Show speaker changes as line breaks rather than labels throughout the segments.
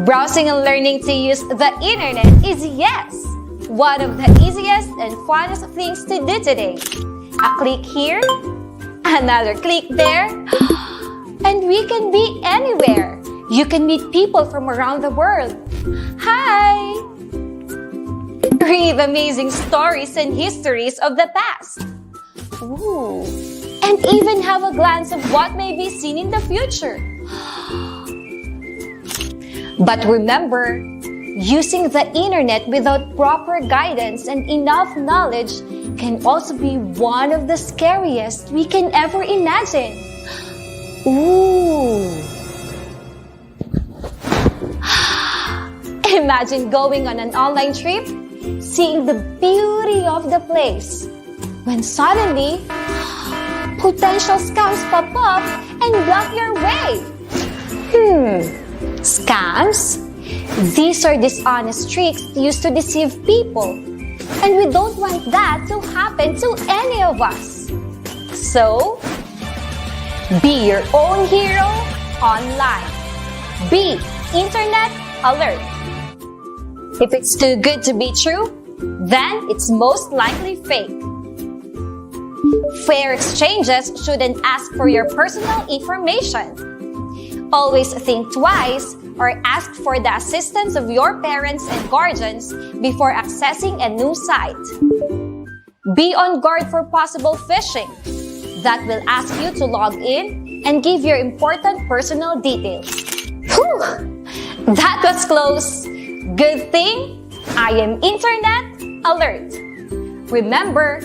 Browsing and learning to use the internet is one of the easiest and funnest things to do today. A click here, another click there, and we can be anywhere. You can meet people from around the world. Hi! Read amazing stories and histories of the past. Ooh. And even have a glance of what may be seen in the future. But remember, using the internet without proper guidance and enough knowledge can also be one of the scariest we can ever imagine. Ooh! Imagine going on an online trip, seeing the beauty of the place, when suddenly, potential scams pop up and block your way. Scams? These are dishonest tricks used to deceive people, and we don't want that to happen to any of us. So, be your own hero online. Be internet alert. If it's too good to be true, then it's most likely fake. Fair exchanges shouldn't ask for your personal information. Always think twice or ask for the assistance of your parents and guardians before accessing a new site. Be on guard for possible phishing that will ask you to log in and give your important personal details. Whew! That was close. Good thing I am internet alert. Remember,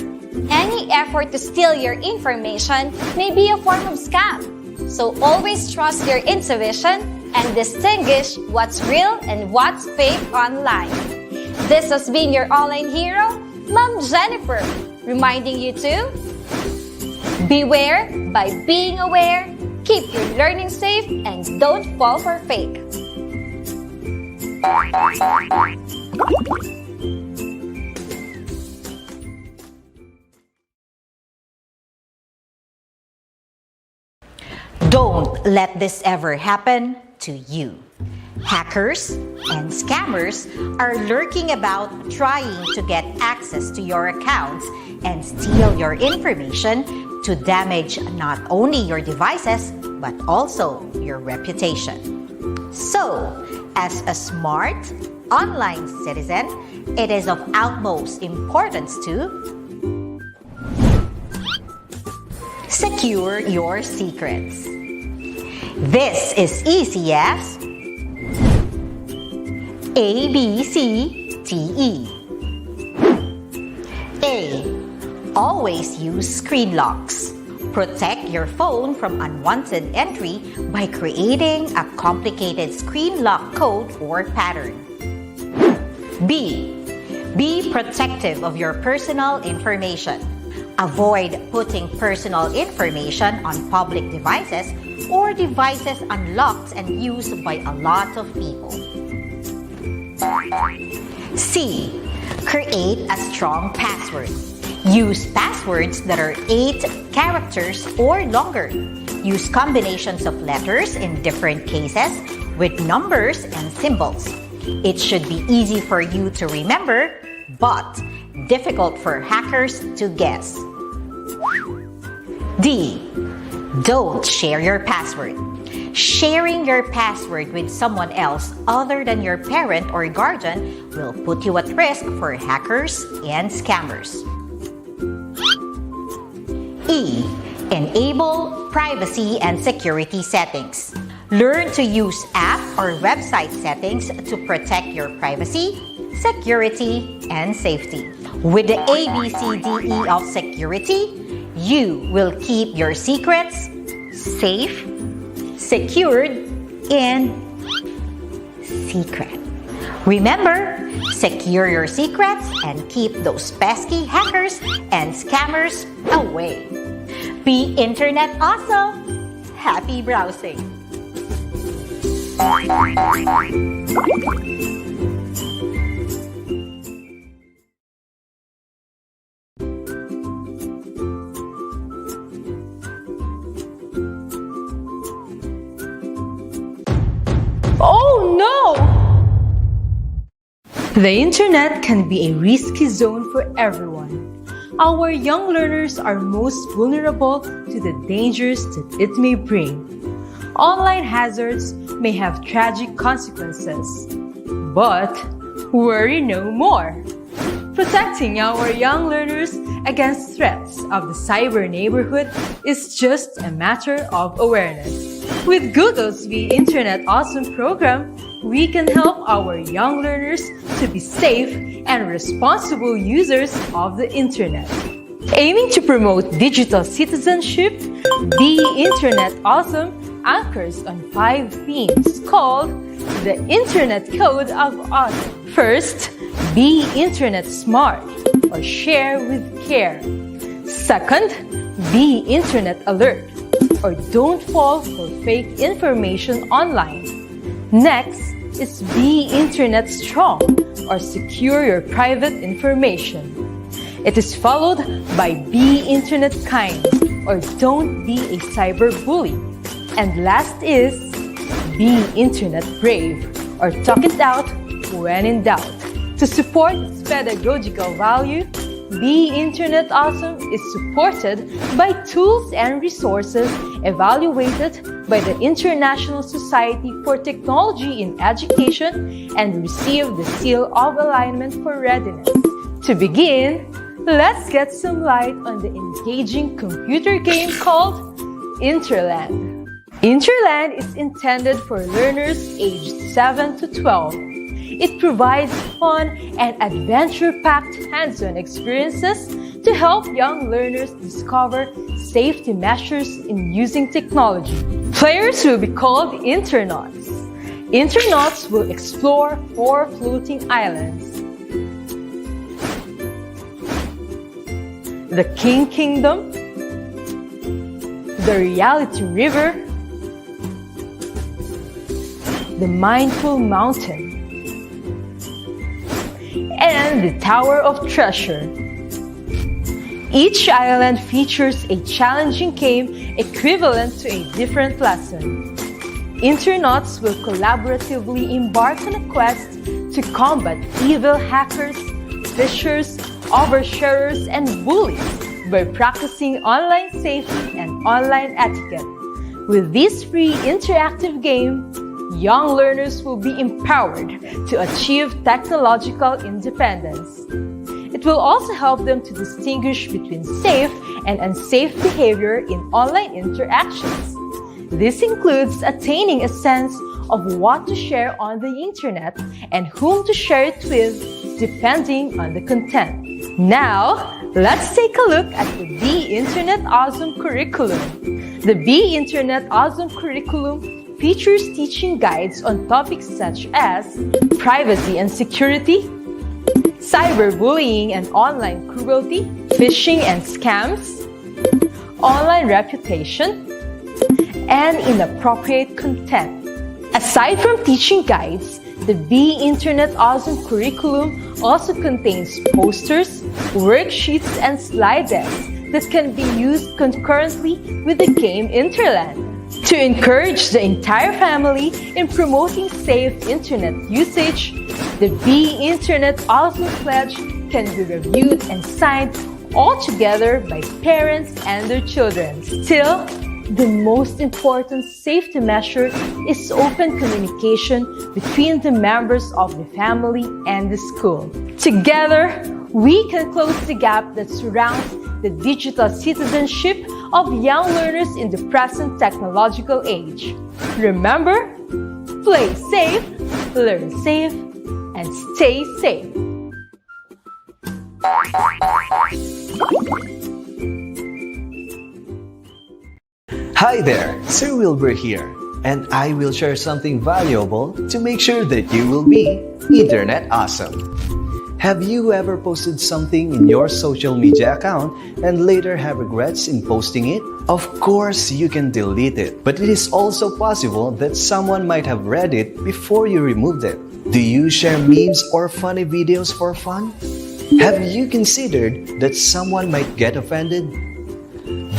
any effort to steal your information may be a form of scam. So always trust your intuition and distinguish what's real and what's fake online. This has been your online hero, Ma'am Jennifer, reminding you to beware by being aware, keep your learning safe, and don't fall for fake.
Don't let this ever happen to you. Hackers and scammers are lurking about trying to get access to your accounts and steal your information to damage not only your devices but also your reputation. So, as a smart online citizen, it is of utmost importance to secure your secrets. This is easy as ABCDE. A. Always use screen locks. Protect your phone from unwanted entry by creating a complicated screen lock code or pattern. B. Be protective of your personal information. Avoid putting personal information on public devices or devices unlocked and used by a lot of people. C. Create a strong password. Use passwords that are 8 characters or longer. Use combinations of letters in different cases with numbers and symbols. It should be easy for you to remember, but difficult for hackers to guess. D. Don't share your password. Sharing your password with someone else other than your parent or guardian will put you at risk for hackers and scammers. E. Enable privacy and security settings. Learn to use app or website settings to protect your privacy, security, and safety. With the ABCDE of security, you will keep your secrets safe, secured, and secret. Remember, secure your secrets and keep those pesky hackers and scammers away. Be internet awesome! Happy browsing!
Oh no! The internet can be a risky zone for everyone. Our young learners are most vulnerable to the dangers that it may bring. Online hazards may have tragic consequences. But worry no more. Protecting our young learners against threats of the cyber neighborhood is just a matter of awareness. With Google's Be Internet Awesome program, we can help our young learners to be safe and responsible users of the internet. Aiming to promote digital citizenship, Be Internet Awesome anchors on 5 themes called the Internet Code of Awesome. First, be internet smart or share with care. Second, be internet alert or don't fall for fake information online. Next is be internet strong or secure your private information. It is followed by be internet kind or don't be a cyber bully. And last is be internet brave or talk it out when in doubt. To support its pedagogical value, Be Internet Awesome is supported by tools and resources evaluated by the International Society for Technology in Education and received the seal of alignment for readiness. To begin, let's get some light on the engaging computer game called Interland. Interland is intended for learners aged 7 to 12. It provides fun and adventure-packed hands-on experiences to help young learners discover safety measures in using technology. Players will be called Internauts. Internauts will explore 4 floating islands: the King Kingdom, the Reality River, the Mindful Mountain, and the Tower of Treasure. Each island features a challenging game equivalent to a different lesson. Internauts will collaboratively embark on a quest to combat evil hackers, phishers, oversharers, and bullies by practicing online safety and online etiquette. With this free interactive game, young learners will be empowered to achieve technological independence. It will also help them to distinguish between safe and unsafe behavior in online interactions. This includes attaining a sense of what to share on the internet and whom to share it with, depending on the content. Now, let's take a look at the Be Internet Awesome curriculum. The Be Internet Awesome curriculum features teaching guides on topics such as privacy and security, cyberbullying and online cruelty, phishing and scams, online reputation, and inappropriate content. Aside from teaching guides, the Be Internet Awesome curriculum also contains posters, worksheets, and slide decks that can be used concurrently with the game Interland. To encourage the entire family in promoting safe internet usage, the Be Internet Awesome Pledge can be reviewed and signed all together by parents and their children. Still, the most important safety measure is open communication between the members of the family and the school. Together, we can close the gap that surrounds the digital citizenship of young learners in the present technological age. Remember, play safe, learn safe, and stay safe.
Hi there, Sir Wilbur here, and I will share something valuable to make sure that you will be Internet Awesome. Have you ever posted something in your social media account and later have regrets in posting it? Of course, you can delete it, but it is also possible that someone might have read it before you removed it. Do you share memes or funny videos for fun? Have you considered that someone might get offended?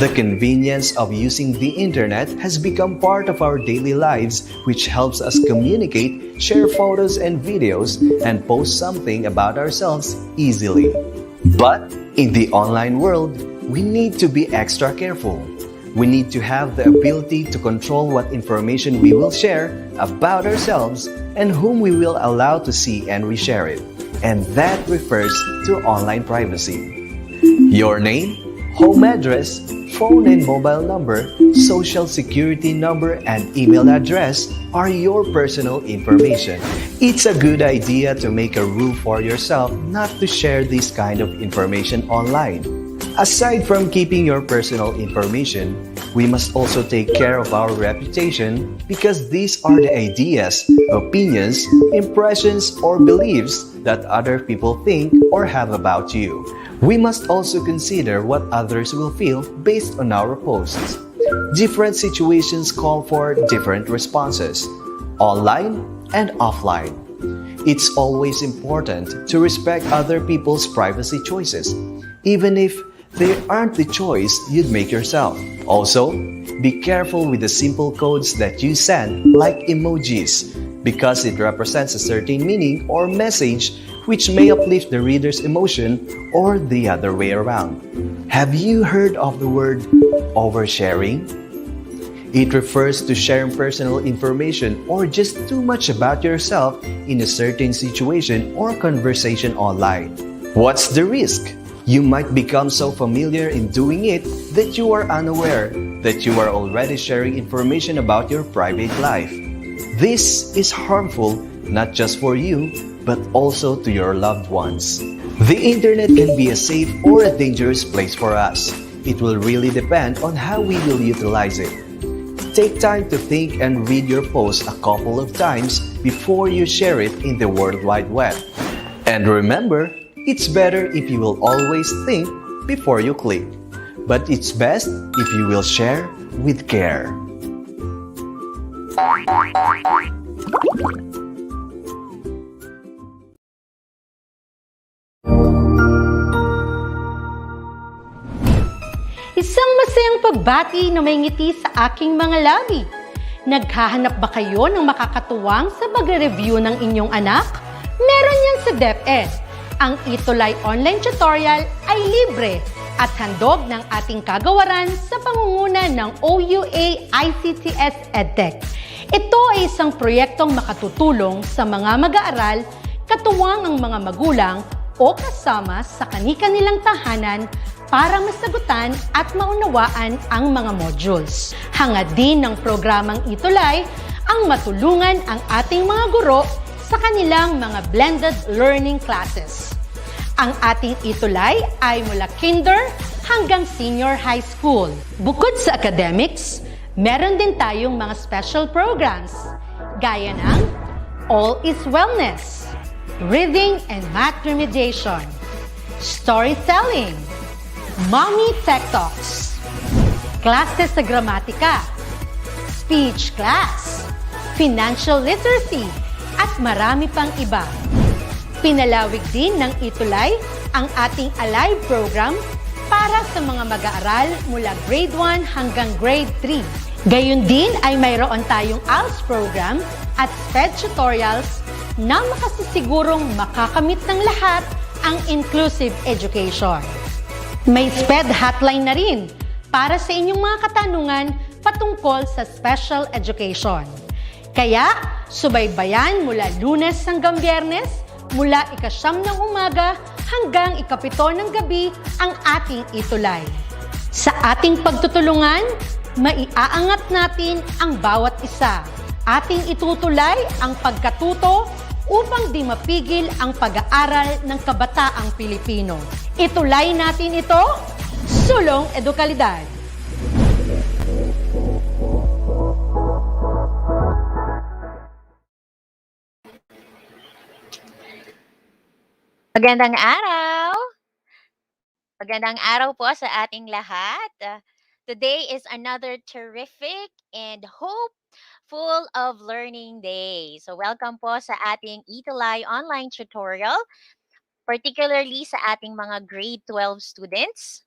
The convenience of using the internet has become part of our daily lives, which helps us communicate, share photos and videos, and post something about ourselves easily. But in the online world, we need to be extra careful. We need to have the ability to control what information we will share about ourselves and whom we will allow to see and reshare it. And that refers to online privacy. Your name, home address, phone and mobile number, social security number, and email address are your personal information. It's a good idea to make a rule for yourself not to share this kind of information online. Aside from keeping your personal information, we must also take care of our reputation because these are the ideas, opinions, impressions, or beliefs that other people think or have about you. We must also consider what others will feel based on our posts. Different situations call for different responses, online and offline. It's always important to respect other people's privacy choices, even if they aren't the choice you'd make yourself. Also, be careful with the simple codes that you send, like emojis, because it represents a certain meaning or message which may uplift the reader's emotion or the other way around. Have you heard of the word oversharing? It refers to sharing personal information or just too much about yourself in a certain situation or conversation online. What's the risk? You might become so familiar in doing it that you are unaware that you are already sharing information about your private life. This is harmful not just for you, but also to your loved ones. The internet can be a safe or a dangerous place for us. It will really depend on how we will utilize it. Take time to think and read your post a couple of times before you share it in the World Wide Web. And remember, it's better if you will always think before you click. But it's best if you will share with care.
Isang masayang pagbati na may ngiti sa aking mga labi. Naghahanap ba kayo ng makakatuwang sa pagre-review ng inyong anak? Meron yan sa DepEd. Ang ETUlay online tutorial ay libre at handog ng ating kagawaran sa pangunguna ng OUA ICTS EdTech. Ito ay isang proyektong makatutulong sa mga mag-aaral, katuwang ang mga magulang o kasama sa kani-kanilang tahanan para masagutan at maunawaan ang mga modules. Hangad din ng programang ETUlay ang matulungan ang ating mga guro sa kanilang mga blended learning classes. Ang ating ETUlay ay mula kinder hanggang senior high school. Bukod sa academics, meron din tayong mga special programs gaya ng All is Wellness, Reading and Math Remediation, Storytelling, Mommy Tech Talks, Classes sa Gramatika, Speech Class, Financial Literacy, at marami pang iba. Pinalawig din ng ETUlay ang ating Alive program para sa mga mag-aaral mula grade 1 hanggang grade 3. Gayun din ay mayroon tayong ALS program at SPED tutorials na makasisigurong makakamit ng lahat ang inclusive education. May SPED hotline na rin para sa inyong mga katanungan patungkol sa special education. Kaya, subaybayan mula Lunes hanggang Biyernes, mula 9:00 ng umaga hanggang 7:00 ng gabi ang ating ETUlay. Sa ating pagtutulungan, maiaangat natin ang bawat isa. Ating itutulay ang pagkatuto upang di mapigil ang pag-aaral ng kabataang Pilipino. Itulay natin ito, sulong edukalidad.
Magandang araw! Magandang araw po sa ating lahat. Today is another terrific and hopeful of learning day. So welcome po sa ating ETUlay online tutorial, particularly sa ating mga grade 12 students.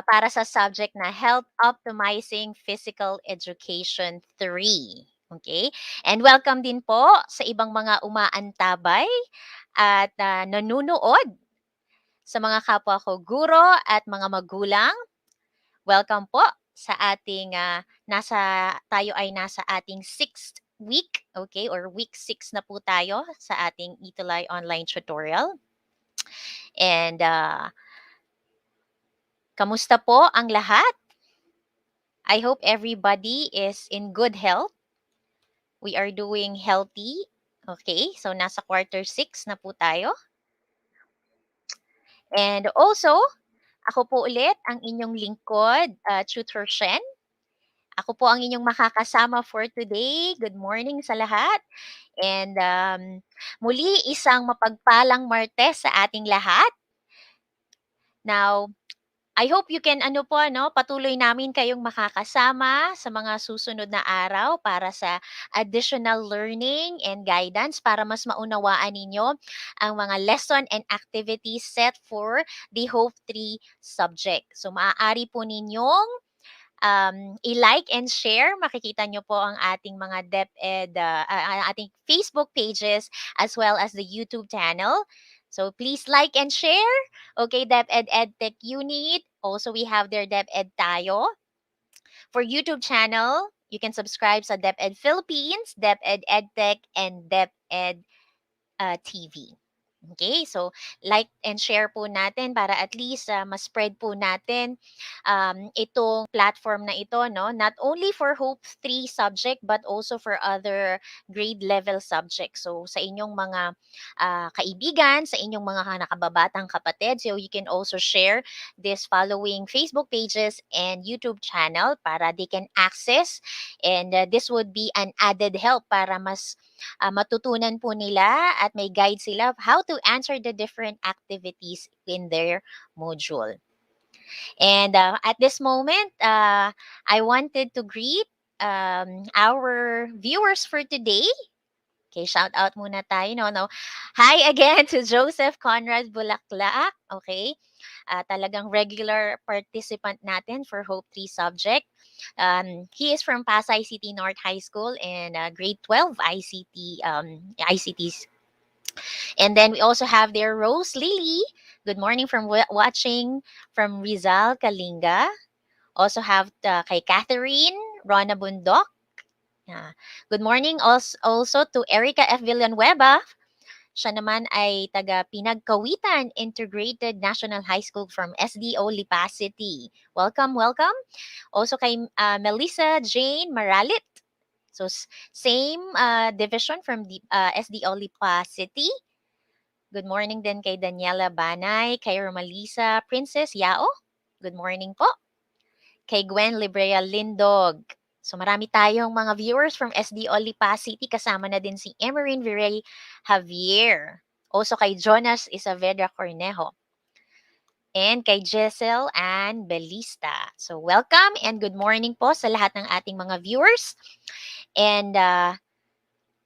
para sa subject na Health Optimizing Physical Education 3. Okay? And welcome din po sa ibang mga umaantabay at nanunood sa mga kapwa ko guro at mga magulang. Welcome po sa ating tayo ay nasa ating 6th week, okay? Or week 6 na po tayo sa ating ETUlay online tutorial. And kamusta po ang lahat? I hope everybody is in good health. We are doing healthy. Okay, so nasa quarter 6 na po tayo. And also, ako po ulit ang inyong lingkod, Tutor Shen. Ako po ang inyong makakasama for today. Good morning sa lahat. And muli, isang mapagpalang Martes sa ating lahat. Now, I hope you can patuloy namin kayong makakasama sa mga susunod na araw para sa additional learning and guidance para mas maunawaan ninyo ang mga lesson and activities set for the Hope 3 subject. So maaari po ninyong i-like and share. Makikita nyo po ang ating mga DepEd, ating Facebook pages as well as the YouTube channel. So please like and share. Okay, DepEd EdTech Unit. Also, we have their DepEd Tayo. For YouTube channel, you can subscribe sa DepEd Philippines, DepEd EdTech, and DepEd TV. Okay, so like and share po natin para at least ma-spread po natin itong platform na ito, no? Not only for Hope 3 subject but also for other grade level subjects. So sa inyong mga kaibigan, sa inyong mga nakababatang kapatid, so you can also share this following Facebook pages and YouTube channel para they can access, and this would be an added help para mas matutunan po nila at may guide sila how to answer the different activities in their module. And at this moment, I wanted to greet our viewers for today. Okay, shout out muna tayo. No. Hi again to Joseph Conrad Bulaklak. Okay, talagang regular participant natin for Hope 3 subject. He is from Pasay City North High School and grade 12 ICTs. And then we also have there Rose Lily. Good morning from watching from Rizal, Kalinga. Also have kay Catherine, Rona Bundok. Good morning also to Erica F. Villanueva. Siya naman ay taga Pinagkawitan Integrated National High School from SDO Lipa City. Welcome, welcome. Also kay Melissa Jane Maralit. So same division from the SDO Lipa City. Good morning din kay Daniela Banay, kay Romalisa Princess Yao. Good morning po. Kay Gwen Librea Lindog. So marami tayong mga viewers from SDO Lipa City. Kasama na din si Emerine Virey Javier. Also kay Jonas Isaveda Cornejo. And kay Giselle Ann Belista. So welcome and good morning po sa lahat ng ating mga viewers. And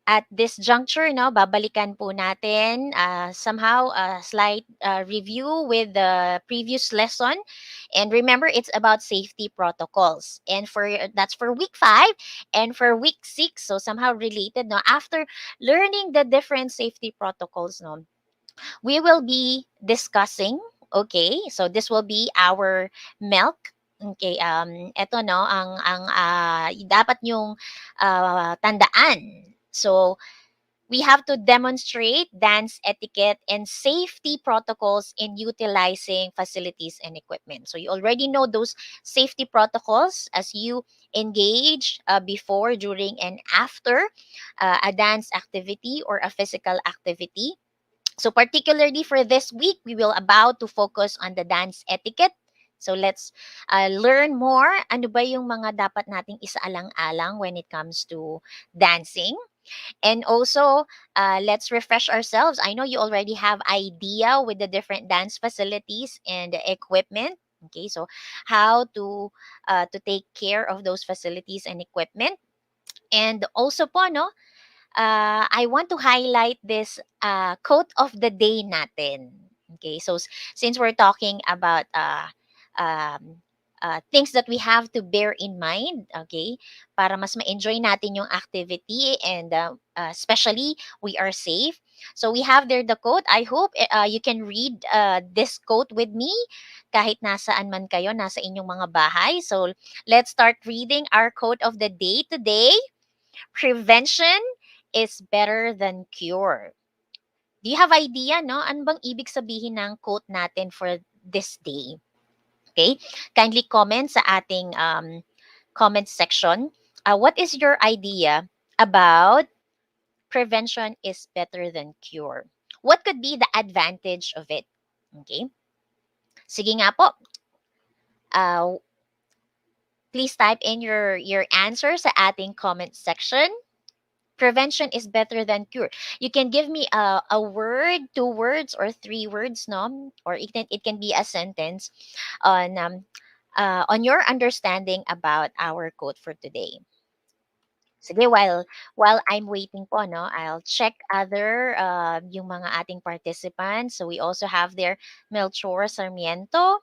at this juncture, babalikan po natin somehow a slight review with the previous lesson. And remember, it's about safety protocols. And that's for week 5 and for week 6. So somehow related, after learning the different safety protocols, we will be discussing, okay? So this will be our milk. Okay, ito ang dapat yung tandaan. So we have to demonstrate dance etiquette and safety protocols in utilizing facilities and equipment. So you already know those safety protocols as you engage before, during, and after a dance activity or a physical activity. So particularly for this week, we will about to focus on the dance etiquette. So let's learn more. Ano ba yung mga dapat nating isaalang-alang when it comes to dancing? And also, let's refresh ourselves. I know you already have idea with the different dance facilities and equipment. Okay, so how to take care of those facilities and equipment. And also po, I want to highlight this quote of the day natin. Okay, so since we're talking about um, things that we have to bear in mind, okay, para mas ma-enjoy natin yung activity, and especially we are safe. So we have there the quote. I hope you can read this quote with me kahit nasaan man kayo, nasa inyong mga bahay. So let's start reading our quote of the day today. Prevention is better than cure. Do you have idea, no? Ano bang ibig sabihin ng quote natin for this day? Okay? Kindly comment sa ating comment section. What is your idea about prevention is better than cure? What could be the advantage of it? Okay? Sige nga po. Uh, please type in your answer sa ating comment section. Prevention is better than cure. You can give me a word, two words, or three words, no? Or it can be a sentence on your understanding about our quote for today. Sige, while I'm waiting po, no, I'll check other yung mga ating participants. So we also have there Melchor Sarmiento,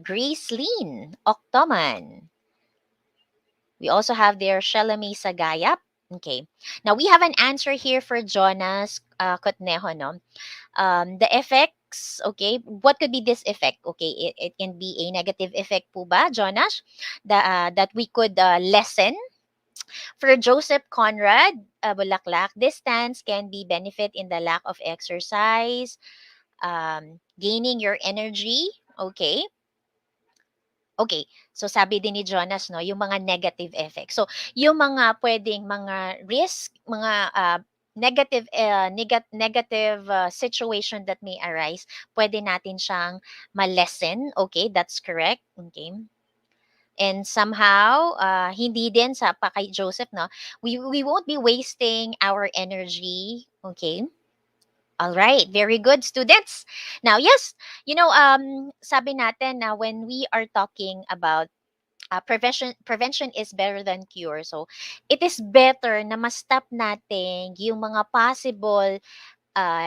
Grace Lynn, Octoman. We also have there Shalami Sagayap. Okay. Now we have an answer here for Jonas Cotnejo, no? The effects, okay, what could be this effect? Okay, it can be a negative effect po ba, Jonas, that we could lessen. For Joseph Conrad, Bulaklak, distance can be benefit in the lack of exercise, gaining your energy, okay. Okay, so sabi din ni Jonas, no, yung mga negative effects. So, yung mga pwedeng mga risk, mga negative situation that may arise, pwede natin siyang ma-lessen. Okay, that's correct. Okay. And somehow, hindi din sa pa kay Joseph, no, we won't be wasting our energy. Okay. All right, very good, students. Now, yes, sabi natin na when we are talking about prevention is better than cure. So, it is better na ma-stop natin yung mga possible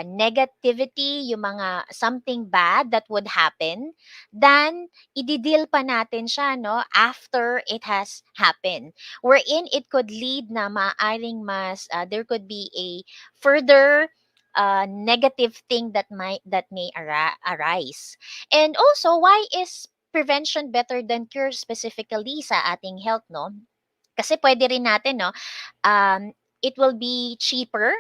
negativity, yung mga something bad that would happen, then i-deal pa natin siya, no, after it has happened. Wherein it could lead na maaring there could be a further negative thing that may arise. And also, why is prevention better than cure specifically sa ating health, no? Kasi pwede rin natin, no, it will be cheaper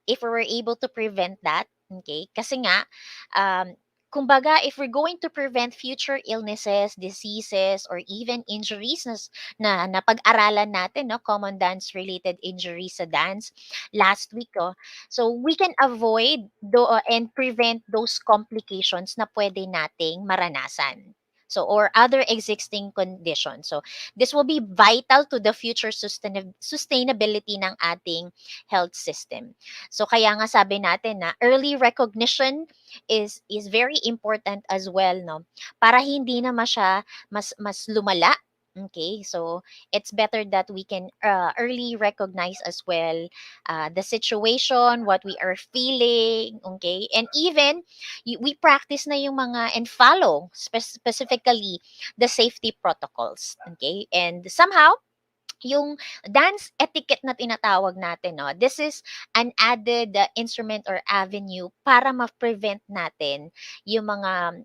if we were able to prevent that. Okay? Kasi nga, um, kumbaga, if we're going to prevent future illnesses, diseases, or even injuries na pag-aralan natin, no, common dance-related injuries sa dance last week, oh, so we can avoid and prevent those complications na pwede nating maranasan. So, or other existing conditions. So, this will be vital to the future sustainability ng ating health system. So kaya nga sabi natin na early recognition is very important as well, no? Para hindi na mas lumala. Okay, so it's better that we can early recognize as well the situation, what we are feeling, okay? And even we practice na yung mga and follow specifically the safety protocols, okay? And somehow yung dance etiquette na tinatawag natin, no, this is an added instrument or avenue para ma-prevent natin yung mga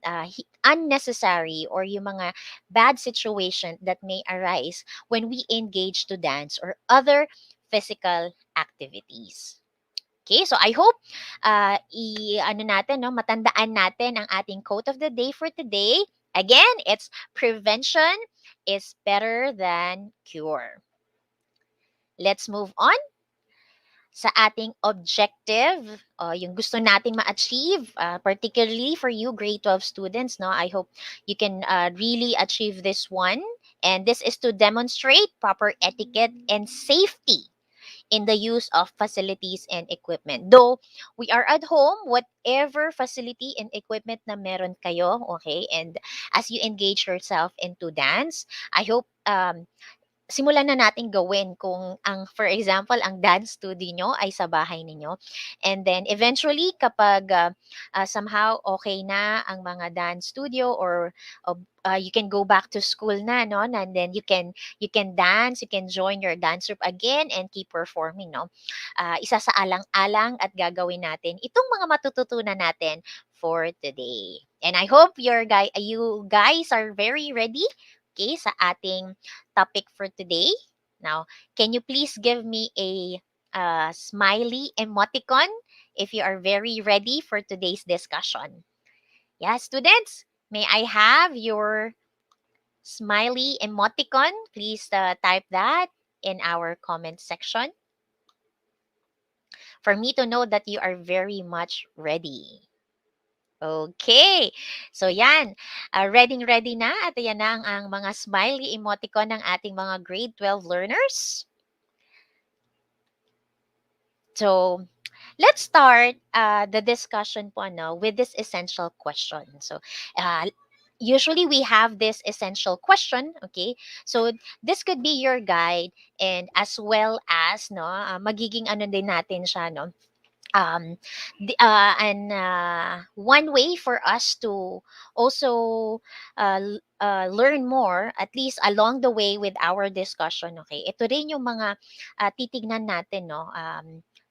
unnecessary or yung mga bad situation that may arise when we engage to dance or other physical activities. Okay, so I hope matandaan natin ang ating quote of the day for today. Again, it's prevention is better than cure. Let's move on sa ating objective, yung gusto nating ma-achieve, particularly for you grade 12 students, no? I hope you can really achieve this one. And this is to demonstrate proper etiquette and safety in the use of facilities and equipment. Though we are at home, whatever facility and equipment na meron kayo, okay, and as you engage yourself into dance, I hope simulan na natin gawin kung for example, ang dance studio nyo ay sa bahay ninyo. And then eventually, kapag somehow okay na ang mga dance studio, or you can go back to school na, no? And then you can dance, you can join your dance group again and keep performing, no? Isa sa alang-alang at gagawin natin itong mga matututunan natin for today. And I hope you guys are very ready, okay, sa ating topic for today. Now, can you please give me a smiley emoticon if you are very ready for today's discussion? Yeah, students, may I have your smiley emoticon? Please type that in our comment section for me to know that you are very much ready. Okay. So yan, ready na at yan na ang mga smiley emoticon ng ating mga grade 12 learners. So, let's start the discussion po with this essential question. So, uh, usually we have this essential question, okay? So, this could be your guide, and as well as magiging ano din natin siya, no? And one way for us to also learn more, at least along the way with our discussion, okay, ito rin yung mga titignan natin, no,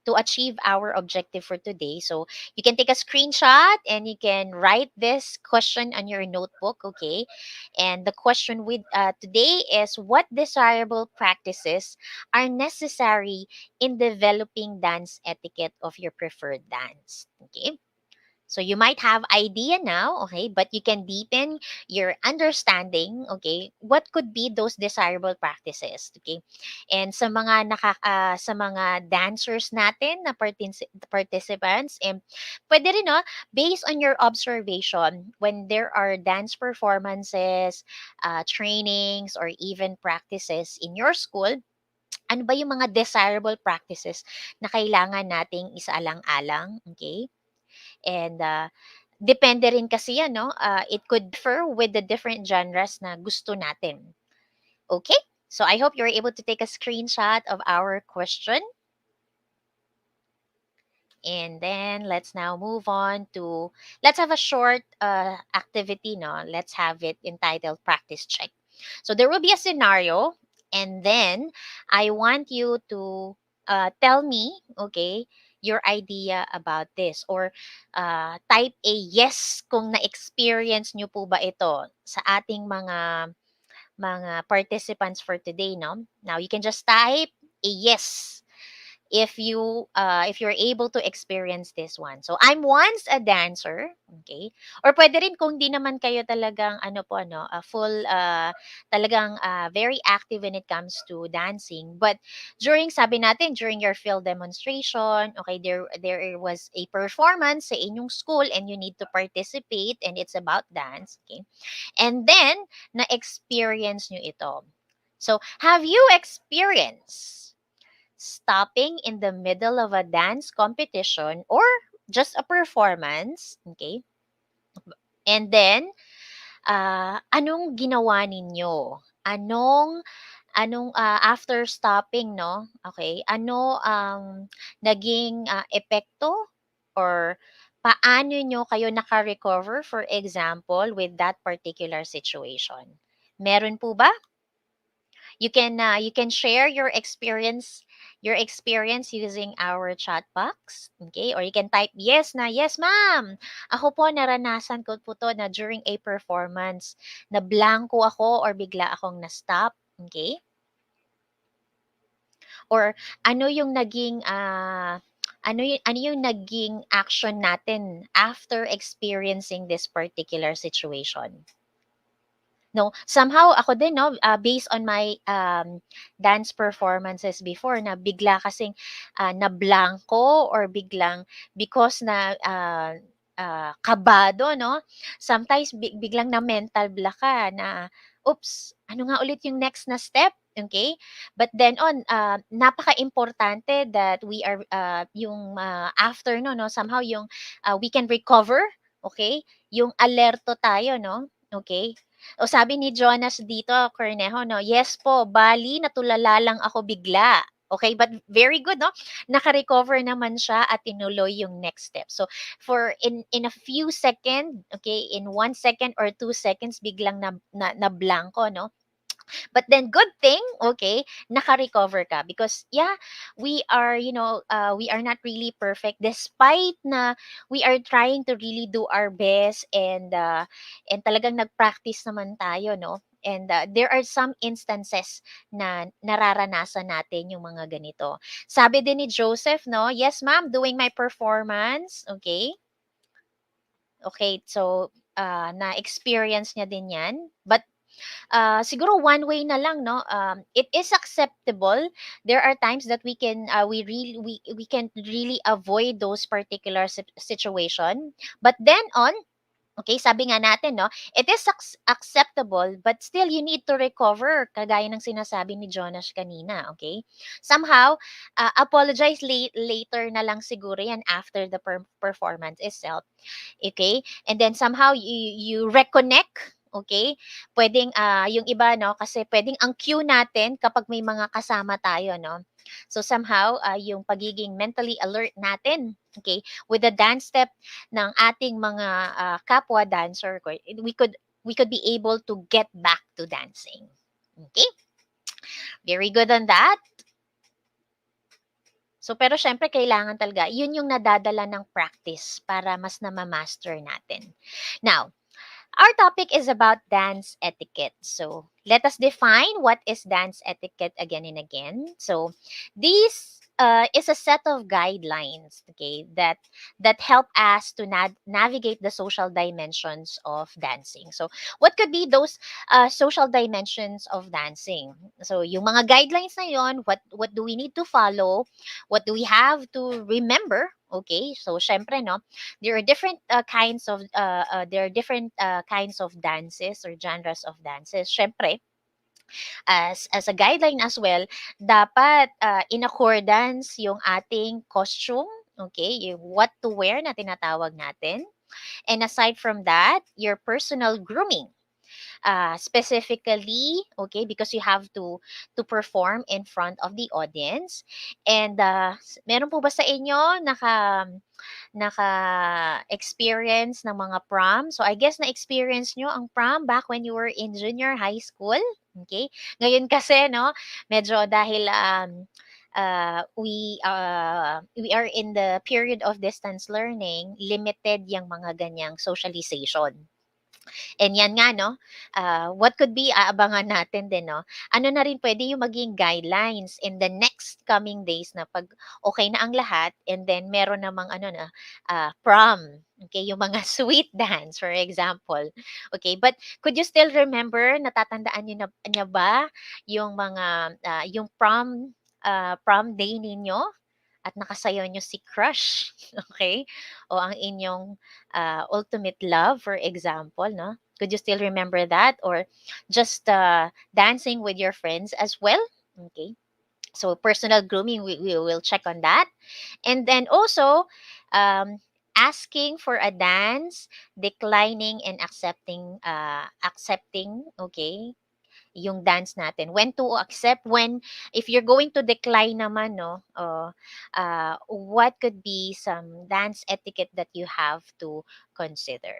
to achieve our objective for today. So you can take a screenshot and you can write this question on your notebook, okay? And the question with today is, what desirable practices are necessary in developing dance etiquette of your preferred dance? Okay. So you might have idea now, okay, but you can deepen your understanding, okay, what could be those desirable practices, okay? And sa mga dancers natin na participants, and pwede rin, no, based on your observation when there are dance performances, trainings, or even practices in your school, ano ba yung mga desirable practices na kailangan nating isaalang-alang, okay? And depende rin kasi yan, no? It could differ with the different genres na gusto natin. Okay? So I hope you're able to take a screenshot of our question. And then let's now move on to, let's have a short activity, no? Let's have it entitled Practice Check. So there will be a scenario, and then I want you to tell me, okay, your idea about this, or type a yes kung na-experience nyo po ba ito sa ating mga participants for today, no? Now you can just type a yes if you're able to experience this one. So I'm once a dancer, okay? Or pwede rin kung di naman kayo talagang ano po ano, full talagang very active when it comes to dancing. But sabi natin during your field demonstration, okay, there was a performance sa inyong school and you need to participate and it's about dance, okay? And then na-experience nyo ito. So, have you experienced stopping in the middle of a dance competition or just a performance, okay? And then, anong ginawa ninyo? After stopping, no? Okay, ano ang naging epekto, or paano nyo kayo naka-recover, for example, with that particular situation? Meron po ba? You can share your experience using our chat box, okay? Or you can type yes na, yes ma'am. Ako po naranasan ko po to na during a performance na blanco ako or bigla akong na-stop, okay? Or ano yung naging ano yung naging action natin after experiencing this particular situation? No, somehow ako din, no, based on my dance performances before, na bigla kasing na blanco or biglang because na kabado, no, sometimes biglang na mental block ka na, oops, ano nga ulit yung next na step, okay? But then on, napaka-importante that we are yung after, no, somehow yung we can recover, okay, yung alerto tayo, no, okay? O sabi ni Jonas dito, Cornejo, no? Yes po, bali natulala lang ako bigla. Okay, but very good, no? Naka-recover naman siya at tinuloy yung next step. So, in a few second, okay, in 1 second or 2 seconds, biglang na blanco, no? But then good thing, okay, naka-recover ka because yeah, we are, we are not really perfect despite na we are trying to really do our best and talagang nag-practice naman tayo, no? And there are some instances na nararanasan natin yung mga ganito. Sabi din ni Joseph, no? Yes, ma'am, doing my performance. Okay. Okay, so na-experience niya din yan. But siguro one way na lang, no, it is acceptable. There are times that we can really avoid those particular situation, but then on, okay, sabi nga natin, no, it is acceptable, but still you need to recover, kagaya ng sinasabi ni Jonas kanina, okay? Somehow, apologize later na lang siguro yan after the performance itself. Okay? And then somehow you reconnect, okay? Pwedeng yung iba, no, kasi pwedeng ang cue natin kapag may mga kasama tayo, no. So somehow yung pagiging mentally alert natin, okay, with the dance step ng ating mga kapwa dancer, we could be able to get back to dancing. Okay? Very good on that. So, pero syempre kailangan talaga, yun yung nadadala ng practice para mas na-master natin. Now, our topic is about dance etiquette. So, let us define what is dance etiquette again and again. So, this is a set of guidelines, okay, that help us to navigate the social dimensions of dancing. So, what could be those social dimensions of dancing? So, yung mga guidelines na yon, what do we need to follow? What do we have to remember? Okay, so syempre, no, there are different kinds of dances or genres of dances. Syempre, as a guideline as well, dapat in accordance yung ating costume, okay, yung what to wear na tinatawag natin. And aside from that, your personal grooming. Specifically, okay, because you have to perform in front of the audience. And meron po ba sa inyo naka-experience ng mga prom? So I guess na-experience nyo ang prom back when you were in junior high school. Okay? Ngayon kasi, no, medyo dahil we are in the period of distance learning, limited yung mga ganyang socialization. And yan nga, no, what could be, aabangan natin din, no, ano na rin pwede yung maging guidelines in the next coming days na pag okay na ang lahat and then meron namang ano na, prom, okay, yung mga sweet dance, for example. Okay, but could you still remember, natatandaan niyo ba yung mga, yung prom day ninyo? At nakasayaw niyo si crush, okay? O ang inyong ultimate love, for example, no? Could you still remember that? Or just dancing with your friends as well? Okay. So personal grooming, we will check on that. And then also, asking for a dance, declining and accepting, okay, yung dance natin. When to accept, if you're going to decline naman, no, what could be some dance etiquette that you have to consider?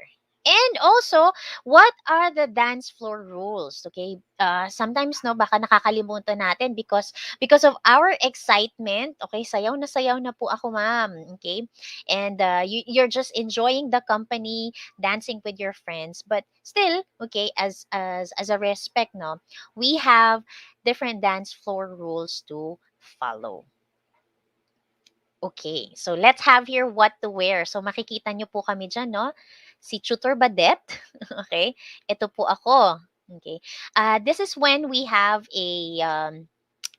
And also, what are the dance floor rules? Okay, sometimes, no, baka nakakalimutan natin because of our excitement. Okay, sayaw na po ako, ma'am. Okay, and you're just enjoying the company, dancing with your friends, but still, okay, as a respect, no, we have different dance floor rules to follow. Okay, so let's have here what to wear. So makikita nyo po kami dyan, no? Si Tutor Badet. Okay, ito po ako. Okay, this is when we have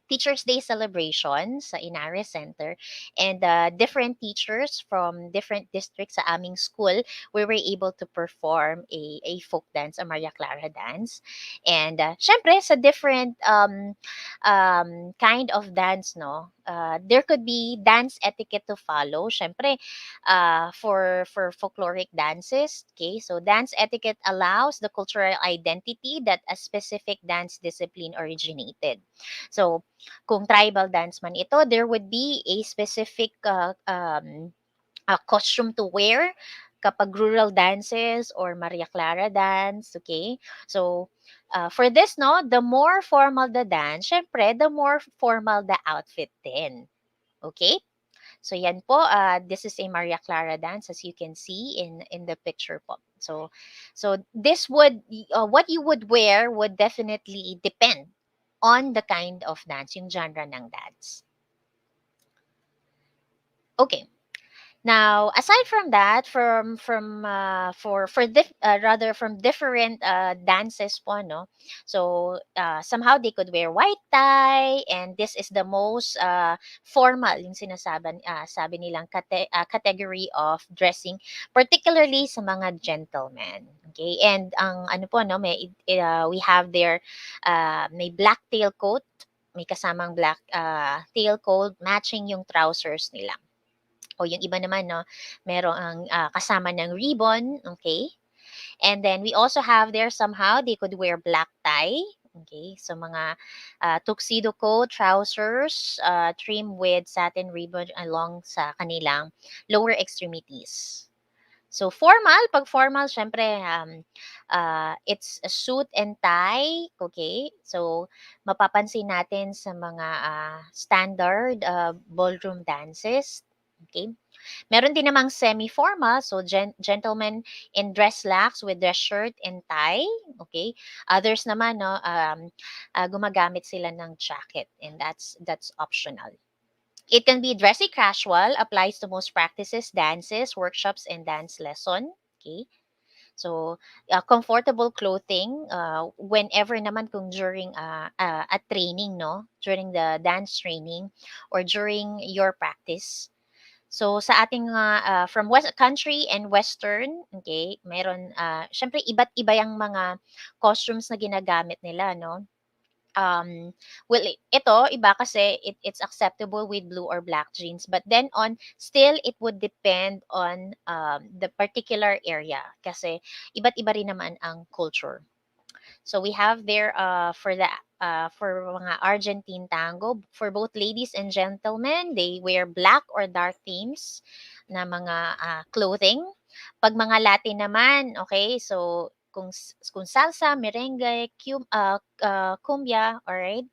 Teachers Day celebration sa Inares Center, and different teachers from different districts sa aming school, we were able to perform a folk dance, a Maria Clara dance. And syempre sa different kind of dance, no, there could be dance etiquette to follow. Syempre, for folkloric dances, okay, so dance etiquette allows the cultural identity that a specific dance discipline originated. So kung tribal dance man ito, there would be a specific costume to wear kapag rural dances or Maria Clara dance, okay? So, for this, no, the more formal the dance, syempre, the more formal the outfit din. Okay? So, yan po, this is a Maria Clara dance as you can see in the picture po. So this would, what you would wear would definitely depend on the kind of dance, yung genre ng dance. Okay. Now, aside from that, from for rather from different dances po, no. So somehow they could wear white tie, and this is the most formal yung sinasabi sabi nilang category of dressing, particularly sa mga gentlemen. Okay, and ang ano po, no, we have their may black tailcoat, may kasamang black tailcoat matching yung trousers nila. O yung iba naman, no, merong ang kasama ng ribbon, okay? And then we also have there somehow they could wear black tie, okay? So mga tuxedo coat, trousers, trimmed with satin ribbon along sa kanilang lower extremities. So formal, pag formal, syempre, it's a suit and tie, okay? So mapapansin natin sa mga standard ballroom dances, okay? Meron din namang semi-formal, so gentlemen in dress slacks with dress shirt and tie, okay? Others naman, no, gumagamit sila ng jacket, and that's optional. It can be dressy casual, applies to most practices, dances, workshops, and dance lesson, okay? So, comfortable clothing, whenever naman kung during a training, no, during the dance training or during your practice. So sa ating from west country and western, okay, meron syempre iba't iba yung mga costumes na ginagamit nila, no. Well, ito iba kasi it's acceptable with blue or black jeans, but then on still it would depend on the particular area kasi iba't iba rin naman ang culture. So we have there for mga Argentine tango, for both ladies and gentlemen, they wear black or dark themes na mga clothing. Pag mga Latin naman, okay, so kung salsa, merengue, cumbia, alright?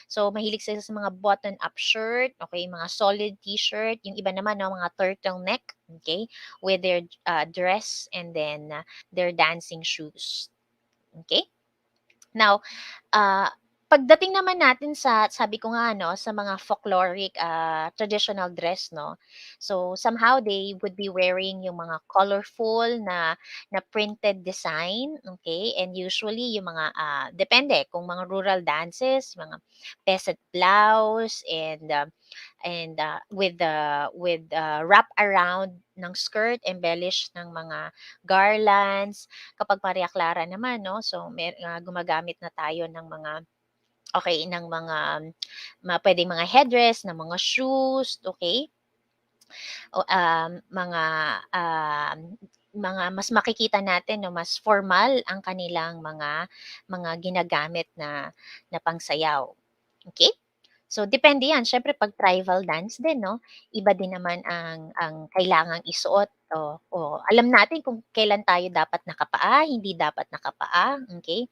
So mahilig sila sa mga button-up shirt, okay, mga solid t-shirt, yung iba naman no, mga turtleneck, okay, with their dress and then their dancing shoes. Okay? Now, pagdating naman natin sa sabi ko nga 'no, sa mga folkloric, traditional dress 'no. So, somehow they would be wearing yung mga colorful na printed design, okay. And usually yung mga, depende kung mga rural dances, mga peasant blouse and with wrap around ng skirt, embellished ng mga garlands. Kapag Maria Clara naman 'no, so gumagamit na tayo ng mga okay ng mga puwedeng mga headdress, ng mga shoes, okay? O, mga mas makikita natin 'no, mas formal ang kanilang mga ginagamit na pangsayaw, okay. So depende 'yan siyempre 'pag tribal dance din 'no, iba din naman ang kailangang isuot o alam natin kung kailan tayo dapat nakapaa, hindi dapat nakapaa, okay.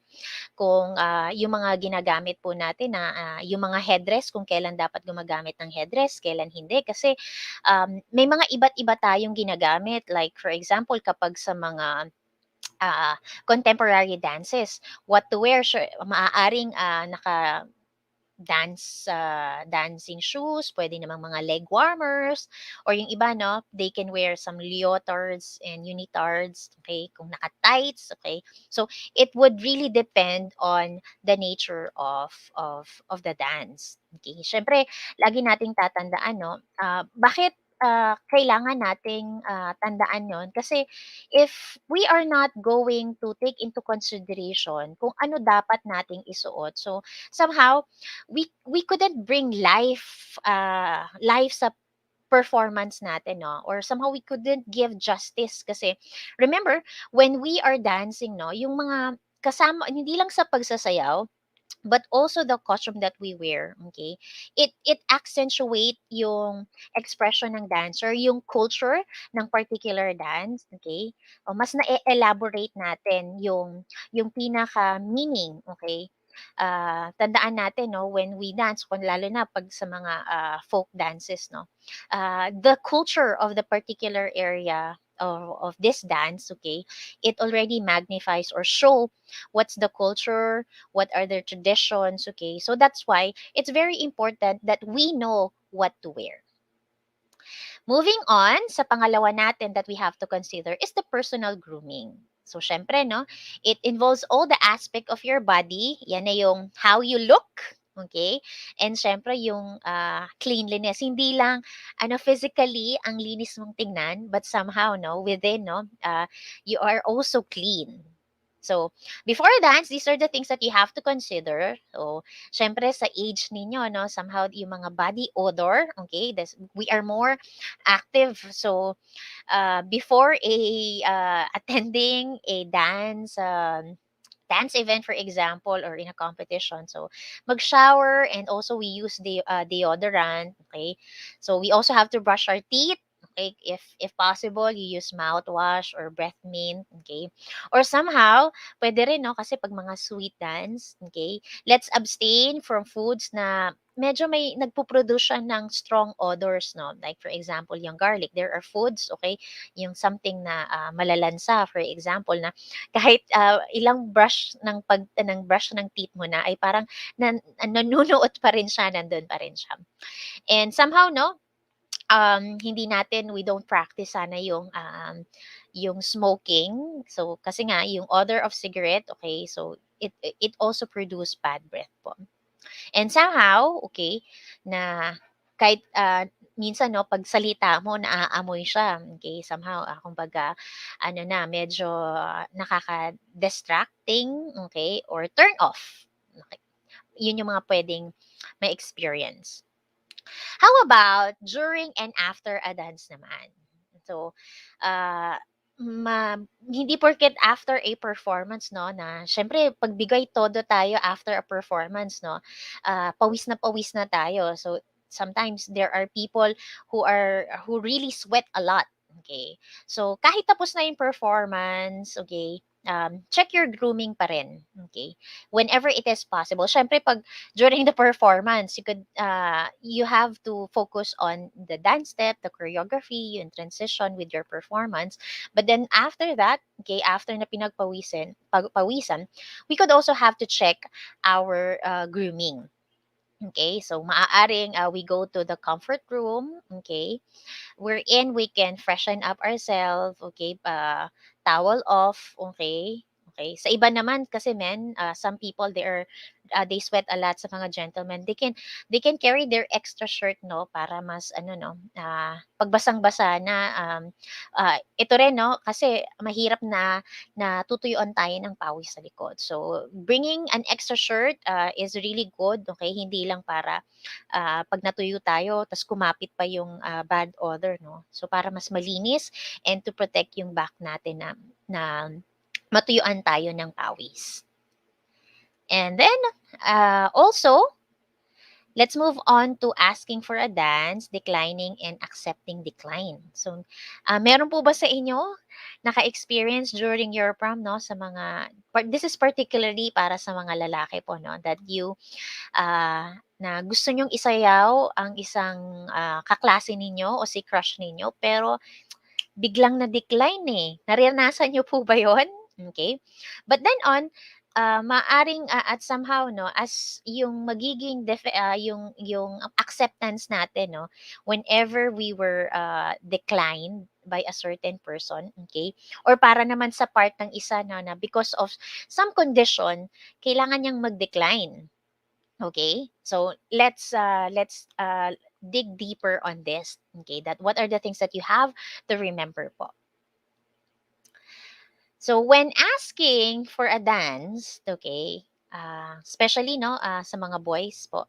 Kung, yung mga ginagamit po natin na, yung mga headdress kung kailan dapat gumagamit ng headdress, kailan hindi. Kasi, may mga iba't iba tayong ginagamit. Like for example, kapag sa mga, contemporary dances, what to wear, maaaring, dancing shoes, pwede namang mga leg warmers, or yung iba, no, they can wear some leotards and unitards, okay, kung naka-tights, okay. So, it would really depend on the nature of the dance. Okay, syempre, lagi nating tatandaan, no, bakit kailangan nating tandaan yon kasi if we are not going to take into consideration kung ano dapat nating isuot, so somehow we couldn't bring life sa performance natin, no, or somehow we couldn't give justice kasi remember when we are dancing, no, yung mga kasama hindi lang sa pagsasayaw but also the costume that we wear, okay, it accentuate yung expression ng dancer, yung culture ng particular dance, okay. O mas na-elaborate natin yung pinaka meaning, okay. Tandaan natin, no, when we dance, kung lalo na pag sa mga folk dances, no, the culture of the particular area of this dance, okay, it already magnifies or show what's the culture, what are their traditions, okay. So that's why it's very important that we know what to wear. Moving on, sa pangalawa natin that we have to consider is the personal grooming. So, syempre, no, it involves all the aspect of your body. Yan na yung how you look, okay? And syempre, yung cleanliness. Hindi lang, physically, ang linis mong tingnan, but somehow, no, within, no, you are also clean. So, before dance, these are the things that you have to consider. So, syempre, sa age ninyo, no, somehow, yung mga body odor, okay, we are more active. So, before attending a dance event, for example, or in a competition, so mag-shower, and also we use the deodorant, okay. So we also have to brush our teeth, okay, if possible you use mouthwash or breath mint, okay, or somehow pwede rin, no, kasi pag mga sweet dance, okay, let's abstain from foods na medyo may nagpo-produce siya ng strong odors, no? Like for example, yung garlic. There are foods, okay, yung something na malalansa, for example, na kahit ilang brush ng brush ng teeth mo na ay parang nanunuot pa rin siya, nandun pa rin siya. And somehow, no, we don't practice sana yung smoking. So, kasi nga, yung odor of cigarette, okay, so it also produce bad breath po. And somehow, okay, na kahit minsan, no, pag salita mo, naaamoy siya. Okay, somehow, kumbaga, medyo nakaka-distracting, okay, or turn off. Okay. Yun yung mga pwedeng may experience. How about during and after a dance naman? So, uh, hindi porket after a performance, no, na syempre pagbigay todo tayo after a performance, no, pawis na tayo. So sometimes there are people who really sweat a lot, okay. So kahit tapos na yung performance, okay, check your grooming pa rin, okay, whenever it is possible. Syempre pag during the performance, you have to focus on the dance step, the choreography, yung transition with your performance. But then after that, okay, after na pawisan, we could also have to check our grooming. Okay, so maaaring we go to the comfort room, okay, wherein we can freshen up ourselves, okay, towel off, okay. Okay. Sa iba naman kasi some people they sweat a lot sa mga gentlemen. They can carry their extra shirt, no, para mas no, pagbasang-basa na ito rin, no, kasi mahirap na tutuyuan tayo ng pawis sa likod. So bringing an extra shirt is really good, okay? Hindi lang para pag natuyo tayo, tas kumapit pa yung bad odor, no? So, para mas malinis and to protect yung back natin na matuyuan tayo ng pawis. And then, also, let's move on to asking for a dance, declining, and accepting decline. So, meron po ba sa inyo naka-experience during your prom, no, sa this is particularly para sa mga lalaki po, no, that na gusto nyong isayaw ang isang kaklase ninyo o si crush ninyo, pero biglang na-decline eh. Naranasan niyo po ba yon? Okay. But then maaring at somehow no, as yung magiging yung acceptance natin no, whenever we were declined by a certain person, okay, or para naman sa part ng isa na because of some condition kailangan niyang mag-decline. Okay, so let's dig deeper on this. Okay, that what are the things that you have to remember po. So when asking for a dance, okay, especially no sa mga boys po,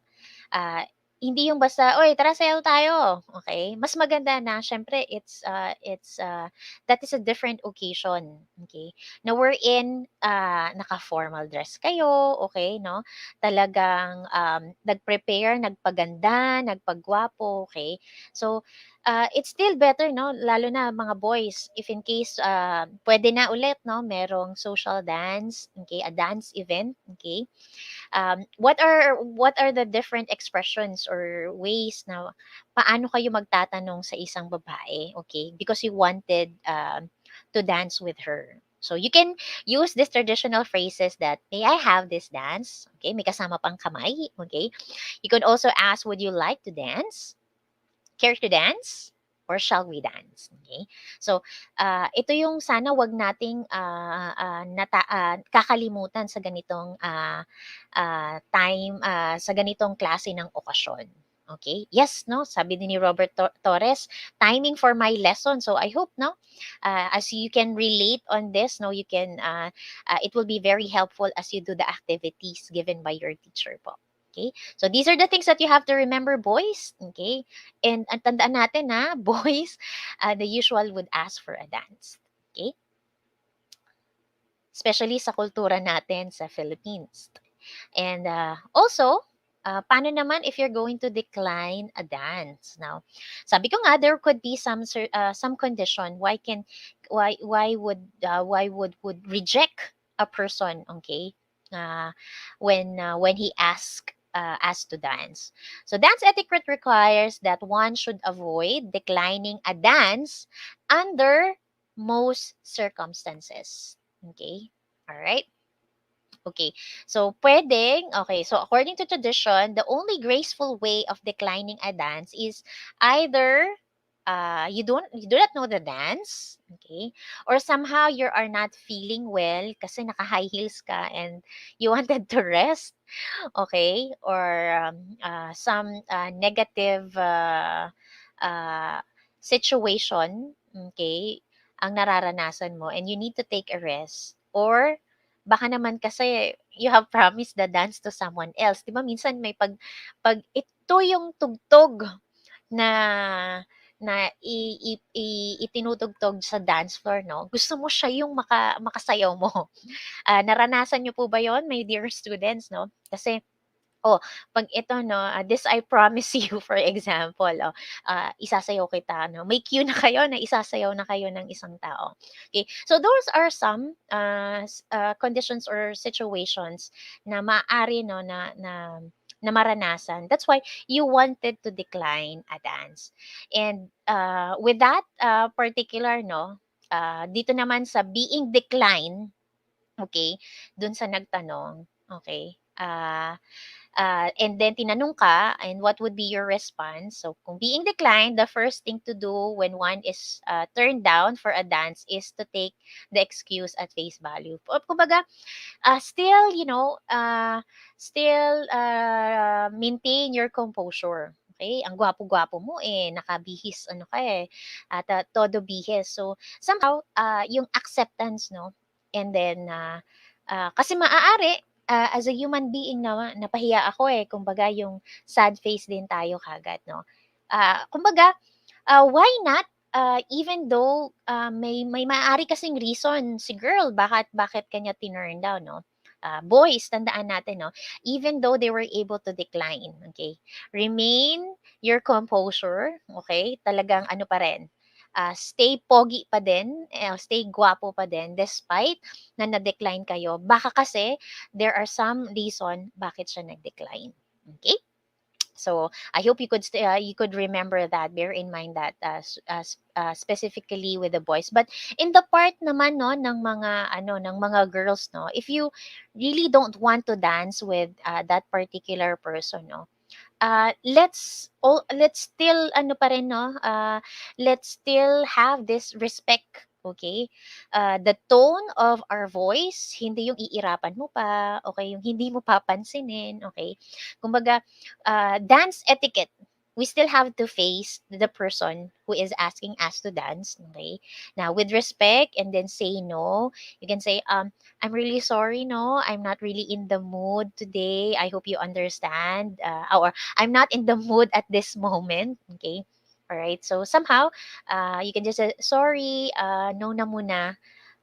ah, hindi yung basta, "Oy, tara sayaw tayo." Okay? Mas maganda na siyempre that is a different occasion, okay? Na wherein naka-formal dress kayo, okay, no? Talagang nag-prepare, nagpaganda, nagpagwapo, okay? So it's still better no, lalo na mga boys if in case pwede na ulit no, merong social dance, okay, a dance event, okay, what are the different expressions or ways na paano kayo magtatanong sa isang babae, okay? Because you wanted to dance with her. So you can use these traditional phrases that, may I have this dance? Okay, may kasama pang kamay, okay? You could also ask, would you like to dance? Care to dance? Or shall we dance? Okay? So, ito yung sana wag nating kakalimutan sa ganitong time, sa ganitong klase ng okasyon. Okay? Yes, no? Sabi din ni Robert Torres, timing for my lesson. So, I hope, no? As you can relate on this, no? You can, it will be very helpful as you do the activities given by your teacher po. Okay? So, these are the things that you have to remember, boys. Okay? And ang tandaan natin na boys, the usual would ask for a dance. Okay? Especially sa kultura natin sa Philippines. And also, paano naman if you're going to decline a dance? Now, sabi ko nga there could be some condition why would reject a person, okay? When he asked to dance. So dance etiquette requires that one should avoid declining a dance under most circumstances. Okay? All right? Okay. So according to tradition, the only graceful way of declining a dance is either you do not know the dance, okay? Or somehow you are not feeling well kasi naka-high heels ka and you wanted to rest, okay? Or some negative uh, situation, okay, ang nararanasan mo and you need to take a rest. Or baka naman kasi you have promised the dance to someone else. 'Di ba minsan may pag ito yung tugtog na itinutugtog sa dance floor 'no, gusto mo siya yung makasayaw mo. Naranasan niyo po ba 'yon, my dear students 'no? Kasi oh, 'pag ito 'no, this I promise you for example, isasayaw kita 'no, may cue na kayo na isasayaw na kayo ng isang tao. Okay, so those are some, conditions or situations na maaari 'no, na maranasan. That's why you wanted to decline a dance. And, with that, particular 'no, dito naman sa being declined, okay, dun sa nagtanong, okay, and then tinanong ka and what would be your response. So kung being declined, the first thing to do when one is turned down for a dance is to take the excuse at face value. Kumbaga, still, maintain your composure. Okay? Ang gwapo-gwapo mo eh, nakabihis, ano ka eh, at todo bihis. So, somehow, yung acceptance, no? And then, kasi maaari, as a human being na napahiya ako eh, kumbaga yung sad face din tayo kagad, no? Kumbaga, why not even though may maaari kasing reason si girl bakit kanya tinurn down, no? Boys, tandaan natin, no? Even though they were able to decline, okay? Remain your composure, okay? Talagang ano pa rin, stay pogi pa din, stay guwapo pa din despite na na-decline kayo. Baka kasi there are some reason bakit siya nag-decline. Okay? So I hope you could remember that. Bear in mind that specifically with the boys. But in the part naman no ng mga ng mga girls no, if you really don't want to dance with that particular person no, let's still ano pa rin no, let's still have this respect. Okay, the tone of our voice, hindi yung iirapan mo pa, okay, yung hindi mo papansinin, okay. Kumbaga, dance etiquette, we still have to face the person who is asking us to dance, okay. Now, with respect, and then say no. You can say, I'm really sorry, no, I'm not really in the mood today. I hope you understand. Or I'm not in the mood at this moment. Okay. All right. So somehow, you can just say, sorry, no na muna.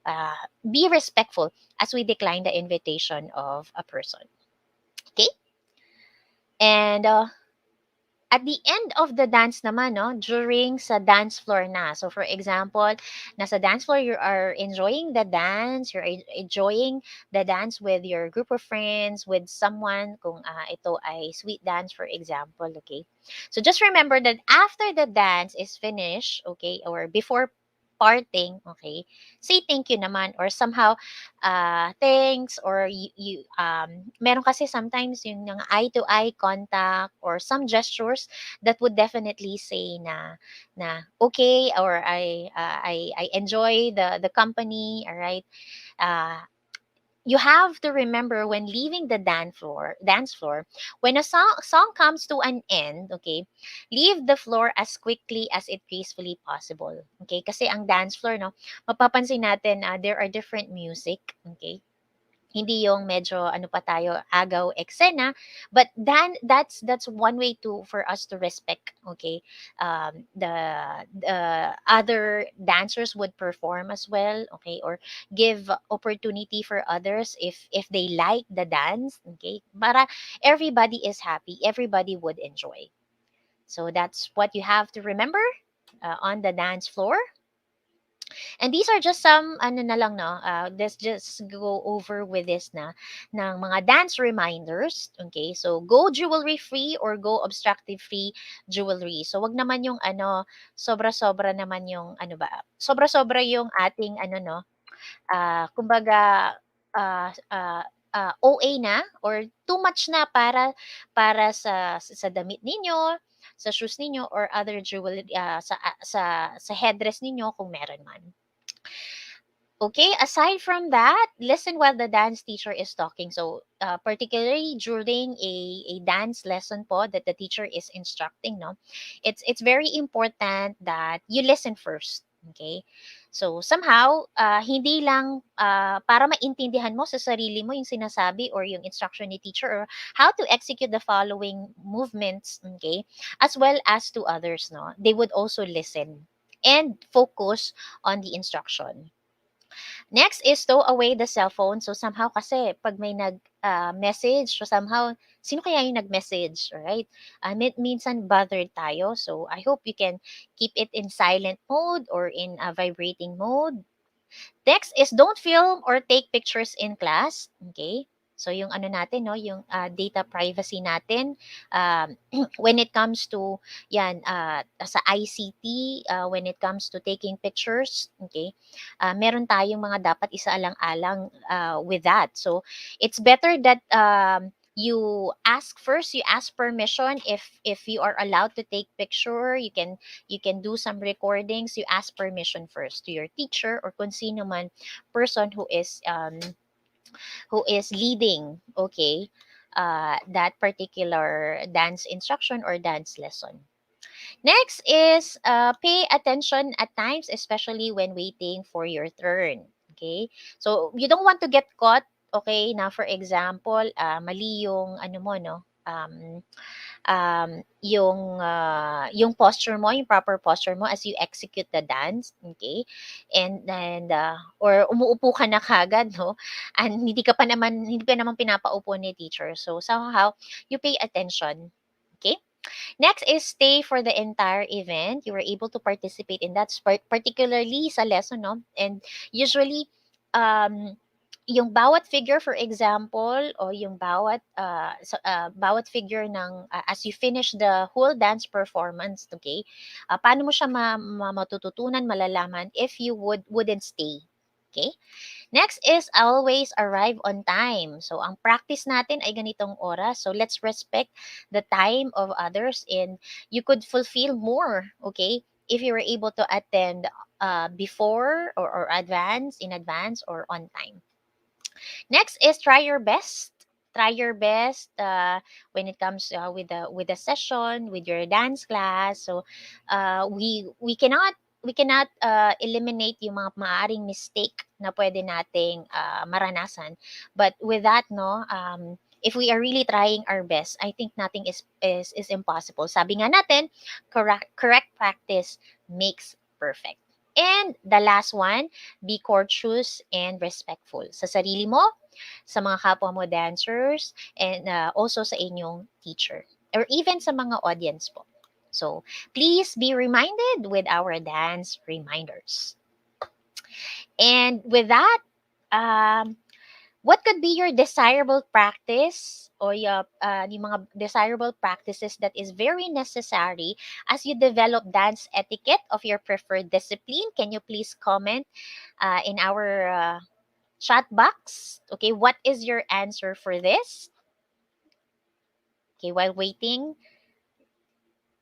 Uh, be respectful as we decline the invitation of a person. Okay. And at the end of the dance naman, no, during sa dance floor na. So for example, nasa dance floor, you are enjoying the dance, you're enjoying the dance with your group of friends, with someone, kung ito ay sweet dance, for example, okay? So just remember that after the dance is finished, okay, or before parting, okay, say thank you naman, or somehow thanks, or meron kasi sometimes yung eye to eye contact or some gestures that would definitely say na okay, or I enjoy the company, all right. uh you have to remember when leaving the dance floor, when a song comes to an end, okay, leave the floor as quickly as it gracefully possible, okay, kasi ang dance floor no, mapapansin natin there are different music, okay, hindi yung medyo ano pa tayo, agaw eksena, but then that's one way to for us to respect, okay, the other dancers would perform as well, okay, or give opportunity for others if they like the dance, okay, para everybody is happy, everybody would enjoy. So that's what you have to remember on the dance floor. And these are just some ano na lang no, let's just go over with this na ng mga dance reminders. Okay? So go jewelry free or go obstructive free jewelry. So wag naman yung ano sobra-sobra naman yung ano ba? Sobra-sobra yung ating ano no, kumbaga OA na or too much na para sa damit ninyo, sa shoes ninyo or other jewelry sa headdress ninyo kung meron man. Okay, aside from that, listen while the dance teacher is talking. So, particularly during a dance lesson po that the teacher is instructing, no, it's very important that you listen first. Okay, so somehow hindi lang para maintindihan mo sa sarili mo yung sinasabi or yung instruction ni teacher or how to execute the following movements. Okay, as well as to others, no, they would also listen and focus on the instruction. Next is stow away the cell phone. So somehow kasi pag may nag message, so somehow sino kaya yung nag-message, alright? Minsan bothered tayo. So I hope you can keep it in silent mode or in a vibrating mode. Next is don't film or take pictures in class. Okay? So yung ano natin, no, yung data privacy natin, when it comes to yan, sa ICT, when it comes to taking pictures, okay, meron tayong mga dapat isaalang-alang with that. So it's better that you ask first, you ask permission if you are allowed to take picture, you can do some recordings, you ask permission first to your teacher or kung sino man person who is leading, okay, that particular dance instruction or dance lesson. Next is pay attention at times, especially when waiting for your turn. Okay? So, you don't want to get caught. Okay? Now, for example, mali yung ano mo, no? Yung posture mo, yung proper posture mo as you execute the dance, okay? And or umuupo ka na kagad, no? And hindi ka naman pinapaupo ni teacher. So somehow you pay attention. Okay? Next is stay for the entire event. You were able to participate in that, particularly sa lesson, no? And usually, um, yung bawat figure, for example, o yung bawat figure ng as you finish the whole dance performance, okay? Paano mo siya matututunan, malalaman if you wouldn't stay. Okay? Next is always arrive on time. So, ang practice natin ay ganitong oras. So, let's respect the time of others, and you could fulfill more, okay, if you were able to attend before or in advance or on time. Next is try your best. Try your best when it comes with the session, with your dance class. So we cannot eliminate yung mga maaring mistake na pwede nating maranasan. But with that, no, if we are really trying our best, I think nothing is impossible. Sabi nga natin, correct practice makes perfect. And the last one, be courteous and respectful sa sarili mo, sa mga kapwa mo dancers, and also sa inyong teacher, or even sa mga audience po. So, please be reminded with our dance reminders. And with that, what could be your desirable practice, or yung mga desirable practices that is very necessary as you develop dance etiquette of your preferred discipline? Can you please comment in our chat box? Okay, what is your answer for this? Okay, while waiting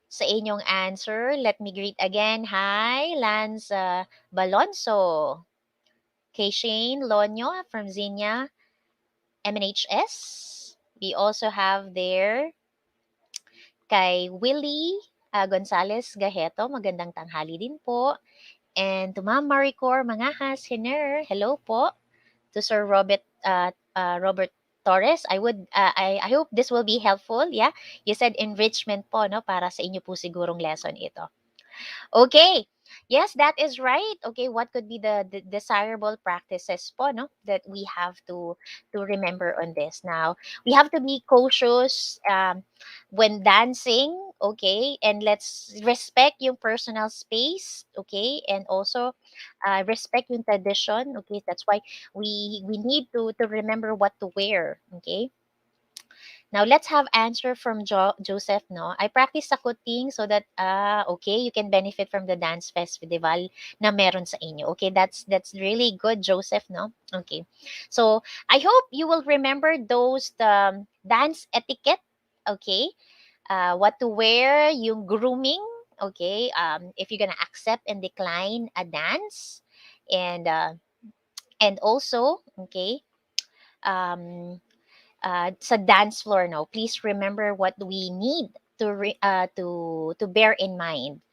sa inyong answer, let me greet again. Hi, Lance Balonso. Kay Shane Lonyo from Zinya MNHS. We also have there kay Willie Gonzalez Gajeto. Magandang tanghali din po. And to Ma'am Maricor Mangahas Hiner. Hello po. To Sir Robert Torres. I hope this will be helpful. Yeah, you said enrichment po, no, para sa inyo po sigurong lesson ito. Okay. Yes, that is right. Okay, what could be the desirable practices po, no, that we have to remember on this? Now, we have to be cautious when dancing, okay, and let's respect yung personal space, okay, and also respect yung tradition, okay. That's why we need to remember what to wear, okay. Now let's have answer from Joseph. No, I practice sakuting so that okay, you can benefit from the dance festival na meron sa inyo. Okay, that's really good, Joseph. No, okay. So I hope you will remember those dance etiquette. Okay, what to wear, yung grooming. Okay, if you're gonna accept and decline a dance, and also okay. Um, sa dance floor, no, please remember what we need to bear in mind.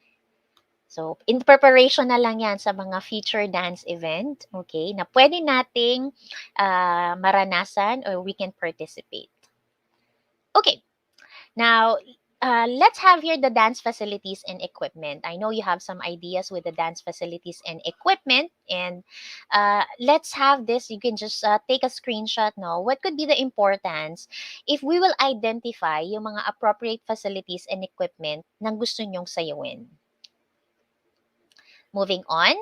So in preparation na lang yan sa mga future dance event, okay, na pwede nating maranasan or we can participate. Okay, now let's have here the dance facilities and equipment. I know you have some ideas with the dance facilities and equipment, and let's have this. You can just take a screenshot. No, what could be the importance if we will identify yung mga appropriate facilities and equipment ng gusto nyong sayawin? Moving on,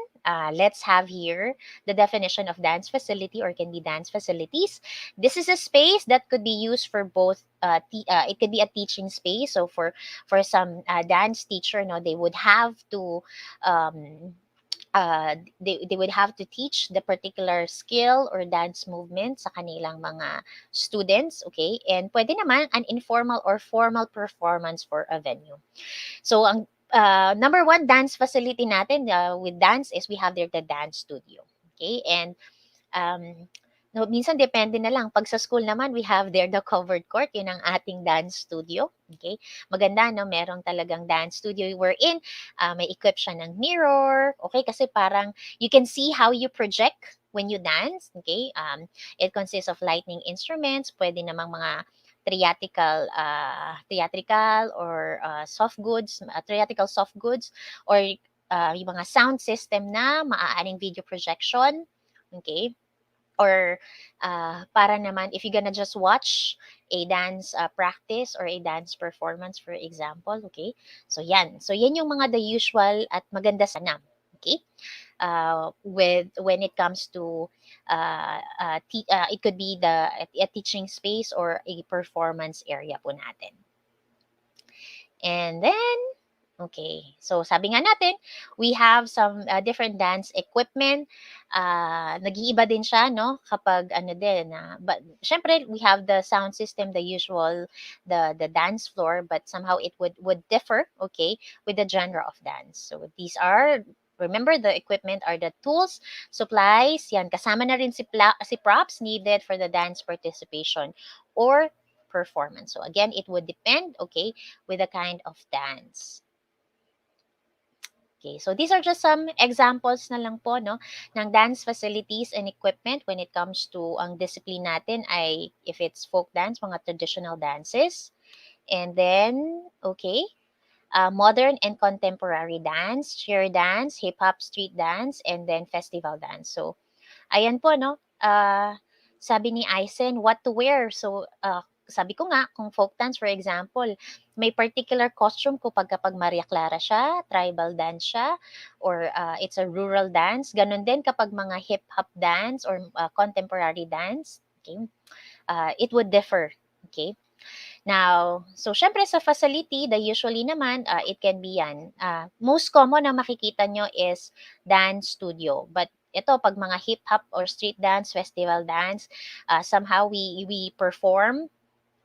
let's have here the definition of dance facility, or can be dance facilities. This is a space that could be used for both. It could be a teaching space. So for some dance teacher, no, they would have to they would have to teach the particular skill or dance movement sa kanilang mga students, okay? And pwede naman an informal or formal performance for a venue. So ang number one dance facility natin with dance is we have there the dance studio. Okay? And no, minsan depende na lang. Pag sa school naman, we have there the covered court. Yun ang ating dance studio. Okay? Maganda, no? Merong talagang dance studio wherein may equip siya ng mirror. Okay? Kasi parang you can see how you project when you dance. Okay? It consists of lighting instruments. Pwede namang mga theatrical or theatrical soft goods, or yung mga sound system na maaaring video projection, okay? Or para naman if you're gonna just watch a dance practice or a dance performance, for example, okay? So yan yung mga the usual at maganda sana, okay? with when it comes to it could be a teaching space or a performance area po natin. And then, okay, so sabi nga natin, we have some different dance equipment. Nag-iiba din siya, no? Kapag ano din, but syempre, we have the sound system, the usual, the dance floor, but somehow it would differ, okay, with the genre of dance. So these are, remember, the equipment are the tools, supplies, yan, kasama na rin si props needed for the dance participation or performance. So again, it would depend, okay, with the kind of dance. Okay, so these are just some examples na lang po, no, ng dance facilities and equipment when it comes to ang discipline natin ay if it's folk dance, mga traditional dances. And then, okay, modern and contemporary dance, cheer dance, hip-hop street dance, and then festival dance. So, ayan po, no? Sabi ni Eisen, what to wear? So, sabi ko nga, kung folk dance, for example, may particular costume ko kapag Maria Clara siya, tribal dance siya, or it's a rural dance. Ganon din kapag mga hip-hop dance or contemporary dance. Okay? It would differ. Okay? Now, so syempre sa facility, the usually naman, it can be yan. Most common na makikita nyo is dance studio. But ito, pag mga hip-hop or street dance, festival dance, somehow we perform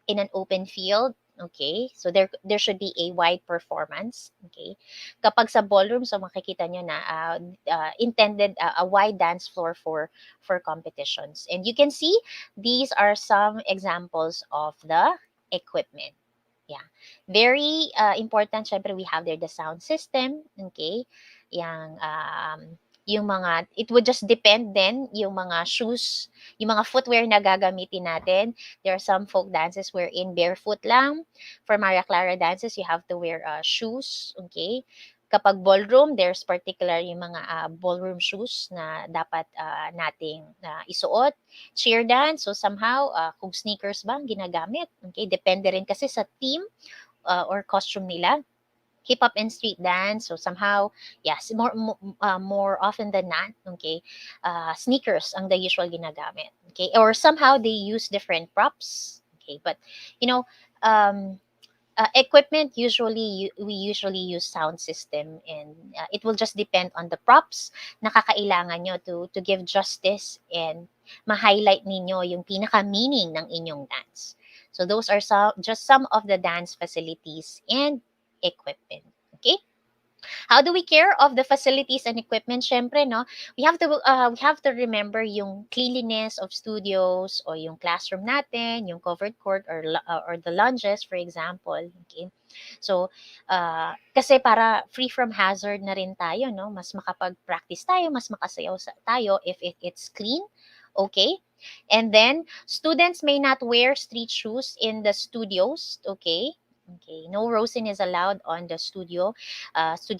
in an open field. Okay, so there should be a wide performance. Okay, kapag sa ballroom, so makikita nyo na intended a wide dance floor for competitions. And you can see these are some examples of the equipment. Yeah. Very important, syempre, we have there the sound system. Okay. Yung mga, it would just depend then, yung mga shoes, yung mga footwear na gagamitin natin. There are some folk dances wherein barefoot lang. For Maria Clara dances, you have to wear shoes. Okay. Kapag ballroom, there's particular yung mga ballroom shoes na dapat nating isuot. Cheer dance, so somehow, kung sneakers ba ang ginagamit. Okay, depende rin kasi sa theme or costume nila. Hip-hop and street dance, so somehow, yes, more often than not, okay, sneakers ang the usual ginagamit. Okay, or somehow they use different props. Okay, but, you know, equipment, usually we usually use sound system, and it will just depend on the props na kakailangan nyo to give justice and ma-highlight ninyo yung pinaka-meaning ng inyong dance. So those are just some of the dance facilities and equipment. Okay? How do we care of the facilities and equipment? Syempre, no, we have to remember yung cleanliness of studios o yung classroom natin, yung covered court or the lounges, for example. Okay? So, kasi para free from hazard na rin tayo, no? Mas makapag-practice tayo, mas makasayaw tayo if it's clean. Okay? And then, students may not wear street shoes in the studios. Okay? Okay, no rosin is allowed on the studio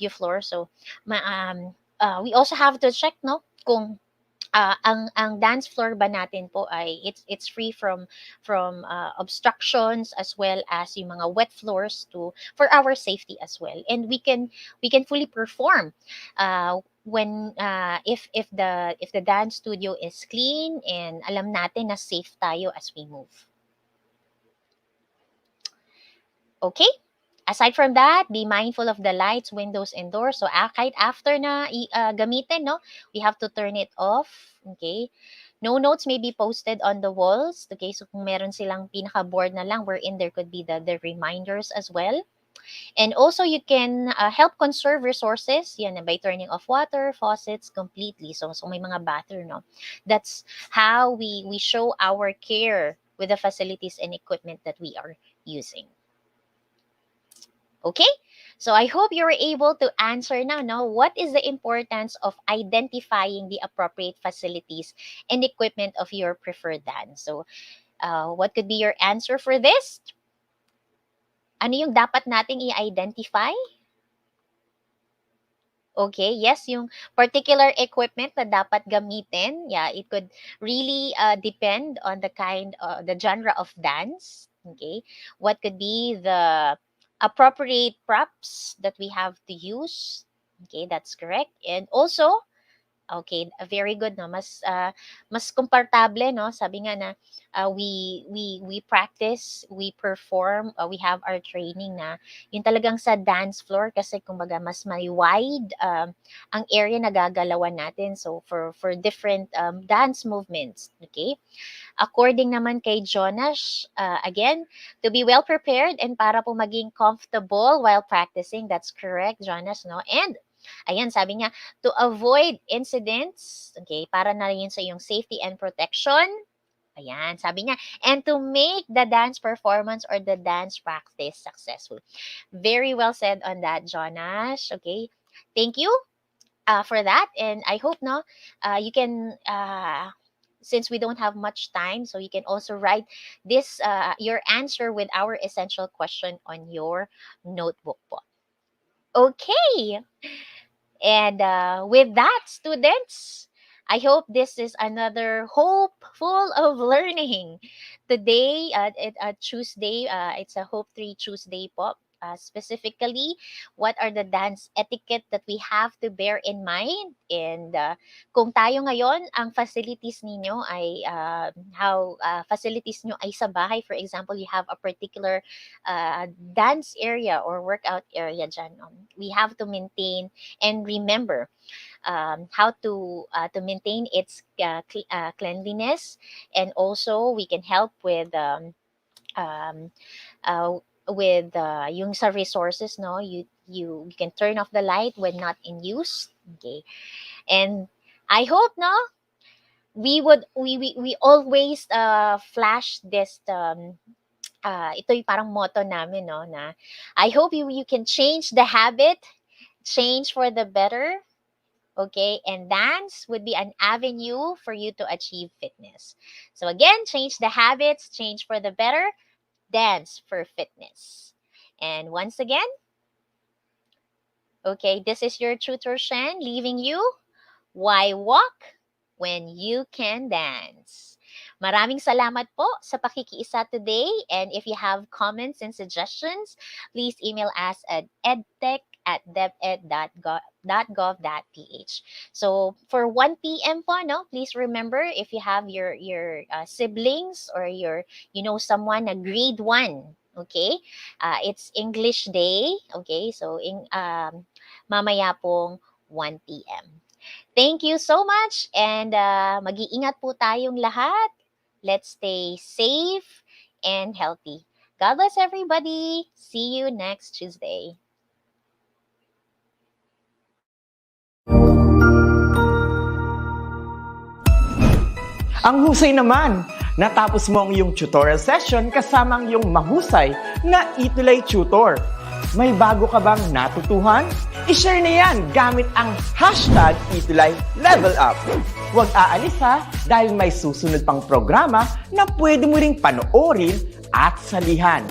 floor. So, we also have to check, no, kung ang dance floor ba natin po ay it's free from obstructions, as well as yung mga wet floors for our safety as well. And we can fully perform when if the dance studio is clean and alam natin na safe tayo as we move. Okay? Aside from that, be mindful of the lights, windows, and doors. So, kahit after na gamitin, no, we have to turn it off. Okay? No notes may be posted on the walls. Okay? So, kung meron silang pinaka-board na lang wherein there could be the reminders as well. And also, you can help conserve resources yan, by turning off water, faucets completely. So may mga bathroom, no? That's how we show our care with the facilities and equipment that we are using. Okay? So I hope you were able to answer now, no? What is the importance of identifying the appropriate facilities and equipment of your preferred dance? So, what could be your answer for this? Ano yung dapat nating i-identify? Okay, yes, yung particular equipment na dapat gamitin, yeah, it could really depend on the genre of dance. Okay, what could be the appropriate props that we have to use? Okay, that's correct. And also, Okay, very good, no. Mas komportable, no. Sabi nga na we practice, we perform, we have our training na yun talagang sa dance floor kasi kumbaga mas may wide ang area na gagalawan natin. So for different dance movements, okay? According naman kay Jonas, again, to be well prepared and para po maging comfortable while practicing. That's correct, Jonas, no? And ayan, sabi niya, to avoid incidents, okay, para na rin sa iyong safety and protection. Ayan, sabi niya, and to make the dance performance or the dance practice successful. Very well said on that, Jonas. Okay, thank you for that. And I hope, no, you can, since we don't have much time, so you can also write this, your answer with our essential question on your notebook po. Okay. And with that, students, I hope this is another hope full of learning. Today, Tuesday, it's a Hope 3 Tuesday po. Specifically, what are the dance etiquette that we have to bear in mind? And kung tayo ngayon, ang facilities ninyo ay, how facilities nyo ay sa bahay, for example, you have a particular dance area or workout area dyan. We have to maintain and remember how to maintain its cleanliness, and also we can help with yung sa resources, no, you can turn off the light when not in use. Okay, and I hope, no, we always flash this ito yung parang motto namin, no, na I hope you can change the habit, change for the better. Okay, and dance would be an avenue for you to achieve fitness. So again, change the habits, change for the better, dance for fitness. And once again, okay, this is your tutor Shen leaving you. Why walk when you can dance? Maraming salamat po sa pakikiisa today. And if you have comments and suggestions, please email us at edtech@deped.gov.ph. So for 1 p.m. po, no, please remember, if you have your siblings or someone na grade 1, okay, it's English Day, okay, so mamaya pong 1 p.m. Thank you so much, and mag-iingat po tayong lahat. Let's stay safe and healthy. God bless everybody. See you next Tuesday.
Ang husay naman! Natapos mo ang iyong tutorial session kasama ang iyong mahusay na ETUlay tutor. May bago ka bang natutuhan? I-share na yan gamit ang hashtag #ETUlayLevelUp. Huwag aalis ha, dahil may susunod pang programa na pwede mo ring panoorin at salihan.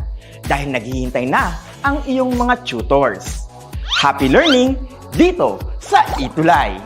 Dahil naghihintay na ang iyong mga tutors. Happy learning dito sa ETUlay!